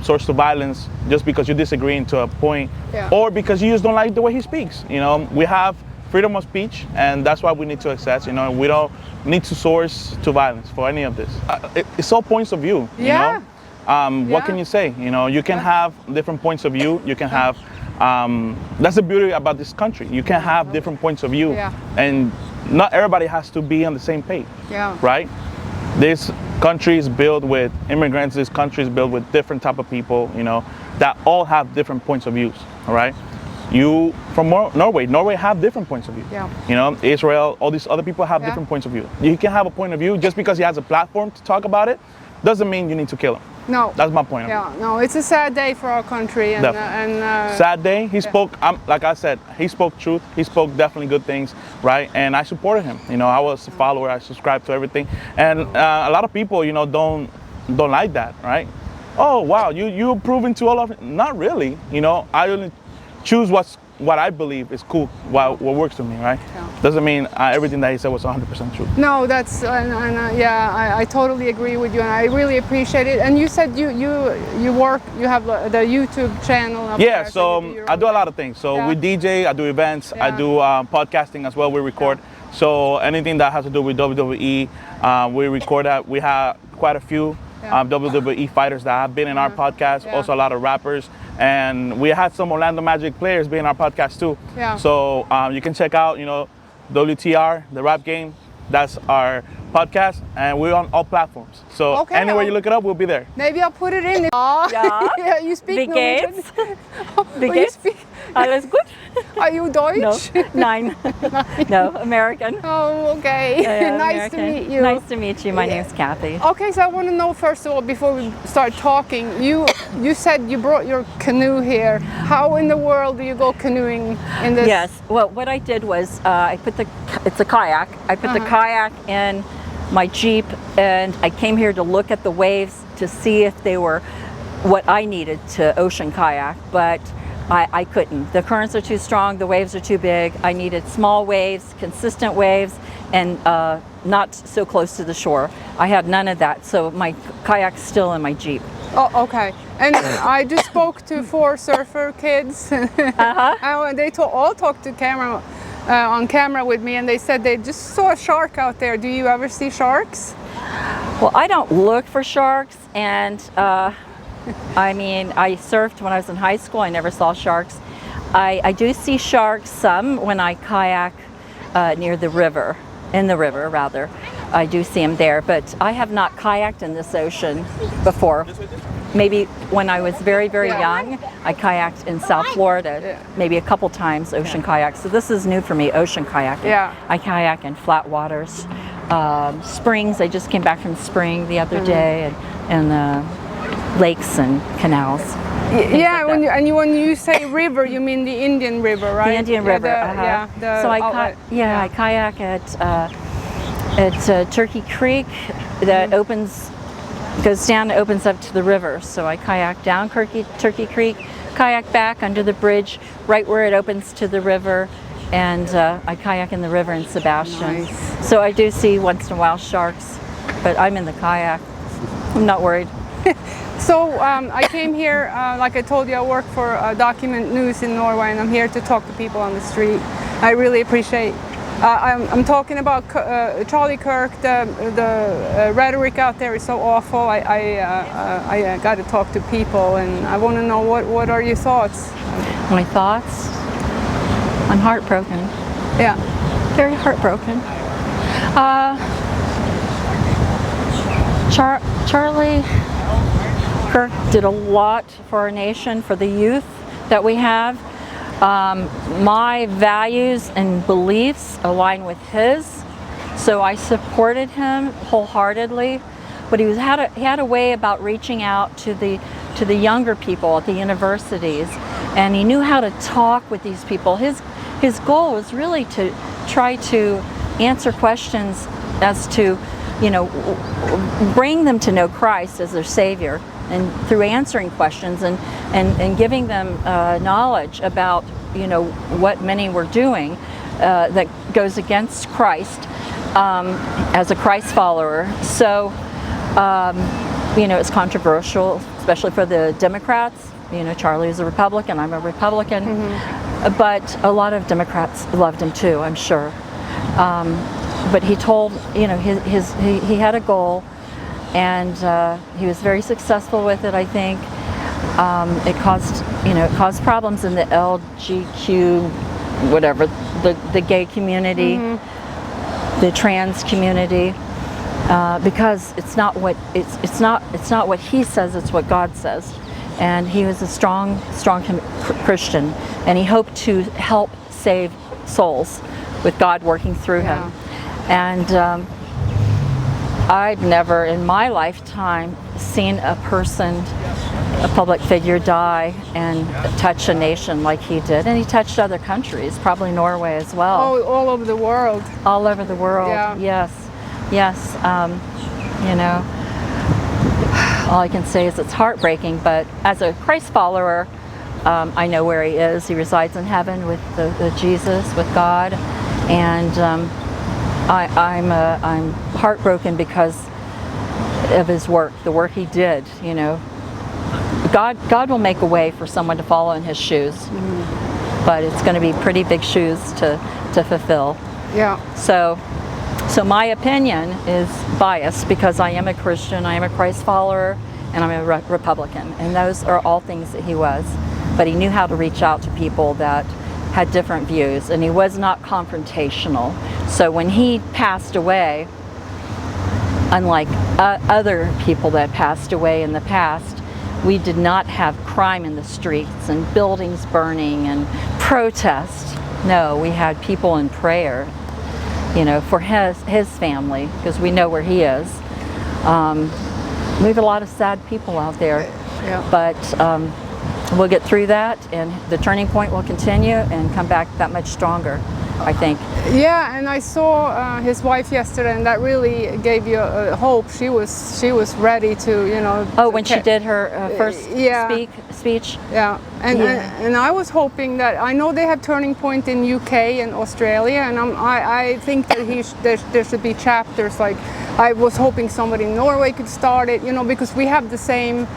Speaker 11: source to violence just because you're disagreeing to a point, or because you just don't like the way he speaks. We have freedom of speech, and that's why we need to access. We don't need to source to violence for any of this. It's all points of view. What can you say? You can have different points of view. You can have. That's the beauty about this country. You can have different points of view, and not everybody has to be on the same page. Right? This country is built with immigrants. This country is built with different type of people, that all have different points of views. All right. You from Norway have different points of view. Israel, all these other people have different points of view. You can have a point of view just because he has a platform to talk about it, doesn't mean you need to kill him.
Speaker 1: No.
Speaker 11: That's my point.
Speaker 1: No, it's a sad day for our country. And
Speaker 11: sad day. He spoke, like I said, he spoke truth. He spoke definitely good things, right? And I supported him. I was a follower. I subscribed to everything. And a lot of people, don't like that, right? Oh, wow, you approving to all of it? Not really. I only choose what I believe is cool, what works for me, right?
Speaker 1: Yeah.
Speaker 11: Doesn't mean everything that he said was 100% true.
Speaker 1: No, that's yeah, I totally agree with you, and I really appreciate it. And you said you work, you have the YouTube channel. Up
Speaker 11: Yeah,
Speaker 1: there,
Speaker 11: so
Speaker 1: you do
Speaker 11: I do a lot of things. So
Speaker 1: Yeah.
Speaker 11: we DJ, I do events, I
Speaker 1: Yeah.
Speaker 11: do podcasting as well. We record. So anything that has to do with WWE, we record that. We have quite a few WWE fighters that have been in our podcast.
Speaker 1: Yeah.
Speaker 11: Also a lot of rappers, and we had some Orlando Magic players be in our podcast too.
Speaker 1: Yeah.
Speaker 11: So you can check out, WTR, the Rap Game. That's our podcast, and we're on all platforms. So
Speaker 1: Okay,
Speaker 11: anywhere you look it up, we'll be there.
Speaker 1: Maybe I'll put it in.
Speaker 12: Ja.
Speaker 1: Yeah, you speak
Speaker 12: Wie
Speaker 1: Norwegian.
Speaker 12: geht's?
Speaker 1: Oh,
Speaker 12: Wie
Speaker 1: you
Speaker 12: geht's?
Speaker 1: speak-
Speaker 12: Alles gut?
Speaker 1: Are you Deutsch?
Speaker 12: No, nein. No, American.
Speaker 1: Oh, okay.
Speaker 12: Yeah,
Speaker 1: Nice to
Speaker 12: American.
Speaker 1: meet you.
Speaker 12: Nice to meet you. My name's Kathy.
Speaker 1: Okay, so I want to know first of all, before we start talking, you said you brought your canoe here. How in the world do you go canoeing in this?
Speaker 12: Yes. Well, what I did was it's a kayak. I put the kayak in my Jeep, and I came here to look at the waves to see if they were what I needed to ocean kayak, but I couldn't. The currents are too strong, the waves are too big. I needed small waves, consistent waves, and not so close to the shore. I had none of that, so my kayak's still in my Jeep.
Speaker 1: Oh, okay. And I just spoke to 4 surfer kids. And they all talked to camera on camera with me, and they said they just saw a shark out there. Do you ever see sharks?
Speaker 12: Well, I don't look for sharks, and I mean, I surfed when I was in high school. I never saw sharks. I do see sharks some when I kayak near the river, in the river rather. I do see them there, but I have not kayaked in this ocean before. Maybe when I was very, very young, I kayaked in South Florida, maybe a couple times, ocean kayak. So this is new for me, ocean kayaking.
Speaker 1: Yeah.
Speaker 12: I kayak in flat waters, springs. I just came back from spring the other day, and lakes and canals.
Speaker 1: Yeah,
Speaker 12: like that.
Speaker 1: when you say river, you mean the Indian River, right?
Speaker 12: The Indian River. So I kayak at Turkey Creek that goes down and opens up to the river. So I kayak down Turkey Creek, kayak back under the bridge, right where it opens to the river, and I kayak in the river in Sebastian.
Speaker 1: Nice.
Speaker 12: So I do see once in a while sharks, but I'm in the kayak. I'm not worried.
Speaker 1: So I came here, like I told you, I work for Document News in Norway, and I'm here to talk to people on the street. I really appreciate. I'm talking about Charlie Kirk. The rhetoric out there is so awful. I got to talk to people, and I want to know what are your thoughts?
Speaker 12: My thoughts? I'm heartbroken.
Speaker 1: Yeah.
Speaker 12: Very heartbroken. Charlie Kirk did a lot for our nation, for the youth that we have. My values and beliefs align with his, so I supported him wholeheartedly. But he had a way about reaching out to the younger people at the universities, and he knew how to talk with these people. His goal was really to try to answer questions as to, bring them to know Christ as their Savior, and through answering questions and giving them knowledge about what many were doing that goes against Christ as a Christ follower. So it's controversial, especially for the Democrats. Charlie is a Republican, I'm a Republican, but a lot of Democrats loved him too, I'm sure. But he told, he had a goal, and he was very successful with it, I think. It caused problems in the LGQ, whatever, the gay community, the trans community, because it's not what he says, it's what God says. And he was a strong Christian, and he hoped to help save souls with God working through him. And I've never in my lifetime seen a public figure die and touch a nation like he did. And he touched other countries, probably Norway as well.
Speaker 1: Oh, all over the world.
Speaker 12: All over the world, yes. All I can say is it's heartbreaking, but as a Christ follower, I know where he is. He resides in heaven with Jesus, with God, and I'm heartbroken because of his work, the work he did. You know, God will make a way for someone to follow in his shoes, but it's going to be pretty big shoes to fulfill.
Speaker 1: Yeah.
Speaker 12: So my opinion is biased because I am a Christian, I am a Christ follower, and I'm a Republican, and those are all things that he was. But he knew how to reach out to people that had different views, and he was not confrontational. So when he passed away, unlike other people that passed away in the past, we did not have crime in the streets and buildings burning and protests. No, we had people in prayer, you know, for his family, because we know where he is. We have a lot of sad people out there, but we'll get through that, and the turning point will continue and come back that much stronger, I think.
Speaker 1: Yeah, and I saw his wife yesterday, and that really gave you hope. She was ready to, you know.
Speaker 12: Oh, when she did her first speech.
Speaker 1: Yeah, and I was hoping that, I know they have turning point in UK and Australia, and I think that there should be chapters. Like, I was hoping somebody in Norway could start it, you know, because we have the same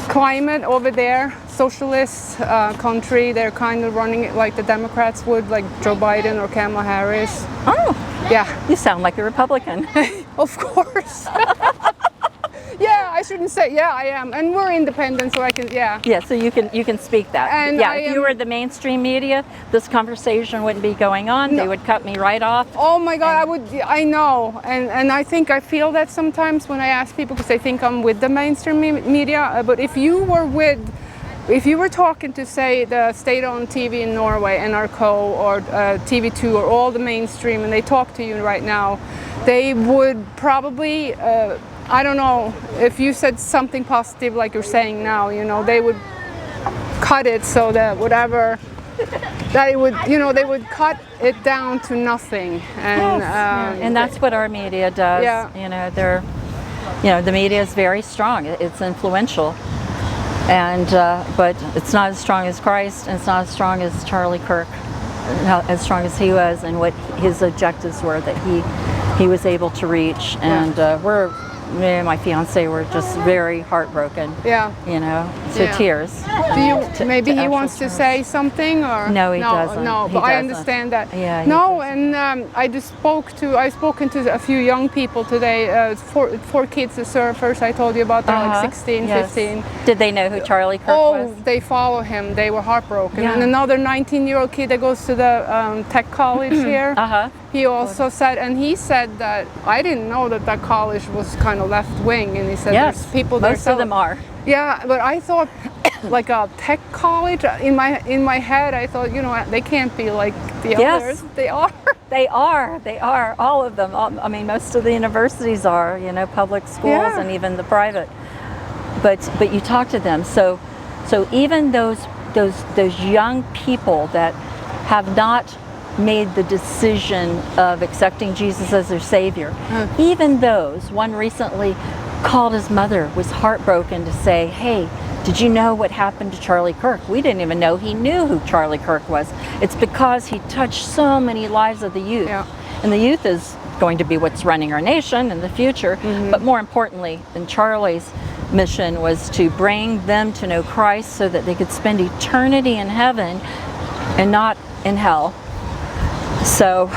Speaker 1: climate over there. Socialist country, they're kind of running it like the Democrats would, like Joe Biden or Kamala Harris.
Speaker 12: Oh,
Speaker 1: yeah.
Speaker 12: You sound like a Republican.
Speaker 1: Of course. Yeah, I shouldn't say. Yeah, I am, and we're independent, so I can. Yeah.
Speaker 12: Yeah, so you can speak that.
Speaker 1: And
Speaker 12: yeah, if you were the mainstream media, this conversation wouldn't be going on. No. They would cut me right off.
Speaker 1: Oh my God, I would. I know, and I think I feel that sometimes when I ask people, because they think I'm with the mainstream media. But if you were talking to, say, the state-owned TV in Norway, NRK or TV2 or all the mainstream, and they talk to you right now, they would probably. I don't know, if you said something positive like you're saying now, you know, they would cut it so that whatever, that it would, you know, they would cut it down to nothing. And,
Speaker 12: and that's what our media does.
Speaker 1: Yeah.
Speaker 12: You know, the media is very strong. It's influential. And, but it's not as strong as Christ, and it's not as strong as Charlie Kirk, not as strong as he was, and what his objectives were that he was able to reach. And me and my fiance were just very heartbroken.
Speaker 1: Yeah.
Speaker 12: You know, to tears.
Speaker 1: Maybe he wants to say something, or
Speaker 12: no, he doesn't.
Speaker 1: No, but I understand that.
Speaker 12: Yeah.
Speaker 1: No, and I've spoken to a few young people today. Four kids, the surfers I told you about. They're like 16, 15.
Speaker 12: Did they know who Charlie Kirk was?
Speaker 1: Oh, they follow him. They were heartbroken.
Speaker 12: Yeah.
Speaker 1: And another 19-year-old kid that goes to the tech college here. He also said, and he said that I didn't know that college was kind of left-wing, and he said there's people there.
Speaker 12: Most of them are.
Speaker 1: Yeah, but I thought like a tech college, in my head I thought, you know, they can't be like the others. They are.
Speaker 12: They are, all of them. I mean, most of the universities are, you know, public schools and even the private. But you talk to them, so even those young people that have not made the decision of accepting Jesus as their Savior. Even those, one recently called his mother, was heartbroken to say, hey, did you know what happened to Charlie Kirk? We didn't even know he knew who Charlie Kirk was. It's because he touched so many lives of the youth. And the youth is going to be what's running our nation in the future. But more importantly, than Charlie's mission was to bring them to know Christ so that they could spend eternity in heaven and not in hell. So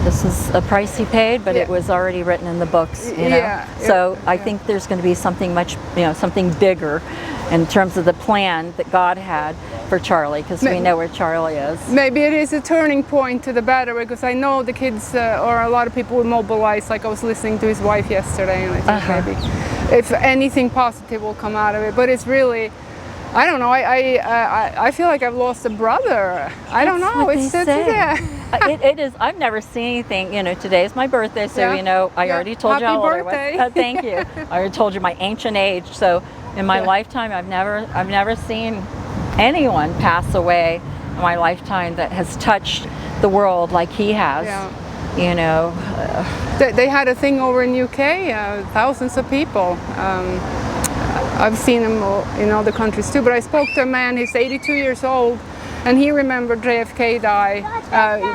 Speaker 12: this is a price he paid, but it was already written in the books, you know. So I think there's going to be something much, you know, something bigger in terms of the plan that God had for Charlie, because we know where Charlie is.
Speaker 1: Maybe it is a turning point to the better, because I know the kids or a lot of people will mobilize. Like I was listening to his wife yesterday, and I think maybe if anything positive will come out of it. But it's really, I don't know. I feel like I've lost a brother. I don't know.
Speaker 12: It's it is. I've never seen anything. You know, today is my birthday, so you know, I already told you how old I was. Thank you. I already told you my ancient age. So in my lifetime, I've never seen anyone pass away in my lifetime that has touched the world like he has. You know,
Speaker 1: they had a thing over in UK. Thousands of people. I've seen him in other countries too. But I spoke to a man. He's 82 years old, and he remembered JFK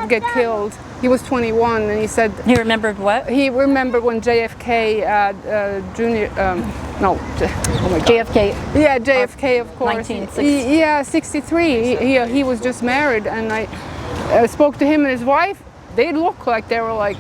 Speaker 1: get killed. He was 21, and he said
Speaker 12: he remembered what?
Speaker 1: He remembered when JFK Junior. No, oh my God.
Speaker 12: JFK.
Speaker 1: Yeah, JFK, of course.
Speaker 12: 1960.
Speaker 1: Yeah, 63. He was just married, and I spoke to him and his wife. They looked like they were like,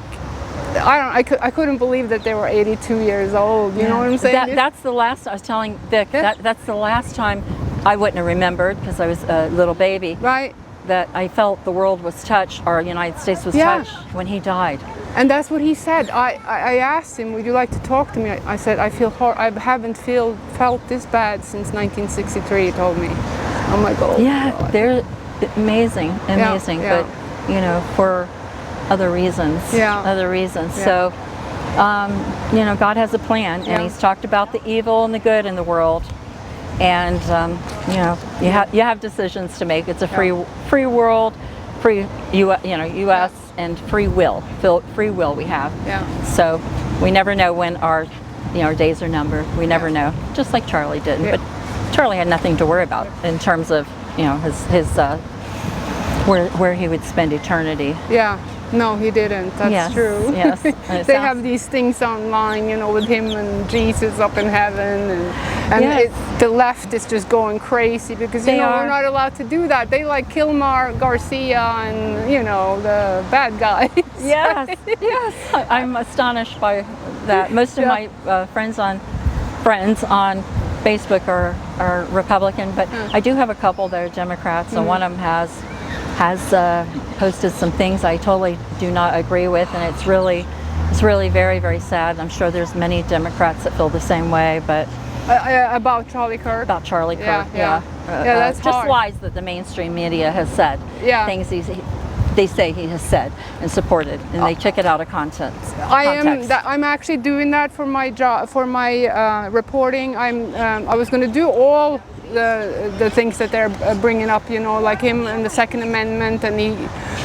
Speaker 1: I couldn't believe that they were 82 years old. You know what I'm saying?
Speaker 12: That's the last. I was telling Vic. Yeah. That's the last time I wouldn't have remembered because I was a little baby.
Speaker 1: Right.
Speaker 12: That I felt the world was touched, or United States was touched when he died.
Speaker 1: And that's what he said. I asked him, would you like to talk to me? I said, I haven't felt this bad since 1963, he told me. I'm like, oh.
Speaker 12: Yeah,
Speaker 1: God.
Speaker 12: they're amazing,
Speaker 1: Yeah.
Speaker 12: but, you know, for other reasons.
Speaker 1: Yeah.
Speaker 12: Other reasons.
Speaker 1: Yeah.
Speaker 12: So, you know, God has a plan, and He's talked about the evil and the good in the world. And you know, you have decisions to make. It's a free world, free U.S. and free will. Free will we have.
Speaker 1: Yeah.
Speaker 12: So we never know when our days are numbered. We never know. Just like Charlie did.
Speaker 1: Yeah.
Speaker 12: But Charlie had nothing to worry about in terms of his where he would spend eternity.
Speaker 1: Yeah. No, he didn't. That's true.
Speaker 12: Yes.
Speaker 1: They have these things online, you know, with him and Jesus up in heaven, and the left is just going crazy because we're not allowed to do that. They like Kilmar Garcia and the bad guys.
Speaker 12: Yes, yes. I'm astonished by that. Most of my friends on Facebook are Republican, but I do have a couple that are Democrats, and one of them has posted some things I totally do not agree with, and it's really very, very sad. I'm sure there's many Democrats that feel the same way, but
Speaker 1: about Charlie Kirk.
Speaker 12: About Charlie Kirk,
Speaker 1: that's
Speaker 12: just
Speaker 1: hard.
Speaker 12: lies that the mainstream media has said.
Speaker 1: Yeah.
Speaker 12: Things they say he has said and supported, and they took it out of context.
Speaker 1: I'm actually doing that for my job, for my reporting. I was going to do all the things that they're bringing up, like him and the Second Amendment, and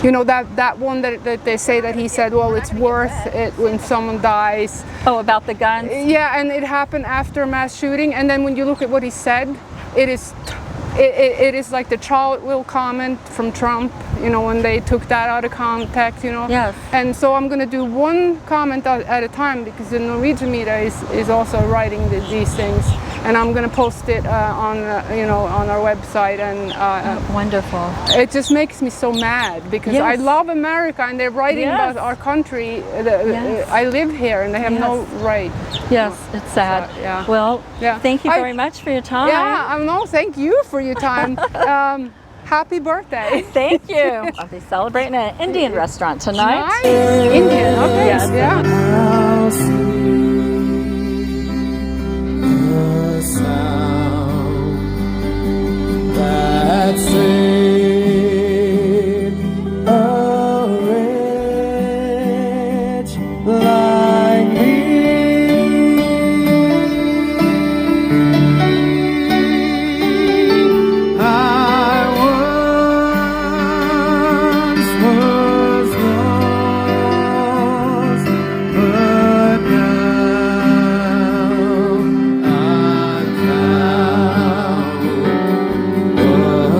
Speaker 1: that one that they say that he said, well, it's worth it when someone dies.
Speaker 12: Oh, about the guns?
Speaker 1: Yeah, and it happened after a mass shooting, and then when you look at what he said, it is like the child will comment from Trump, when they took that out of context,
Speaker 12: Yes.
Speaker 1: And so I'm going to do one comment at a time, because the Norwegian media is also writing these things, and I'm going to post it on our website. And
Speaker 12: wonderful.
Speaker 1: It just makes me so mad, because I love America, and they're writing about our country. I live here, and they have no right.
Speaker 12: Yes, it's sad.
Speaker 1: So,
Speaker 12: Well, thank you very much for your time.
Speaker 1: Yeah, no, thank you for your time. Happy birthday.
Speaker 12: Thank you. I'll be celebrating at an Indian restaurant tonight.
Speaker 1: Nice. Indian, okay.
Speaker 12: Yes.
Speaker 1: Yeah.
Speaker 13: The sound that saved a wretch like me.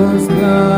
Speaker 13: Was not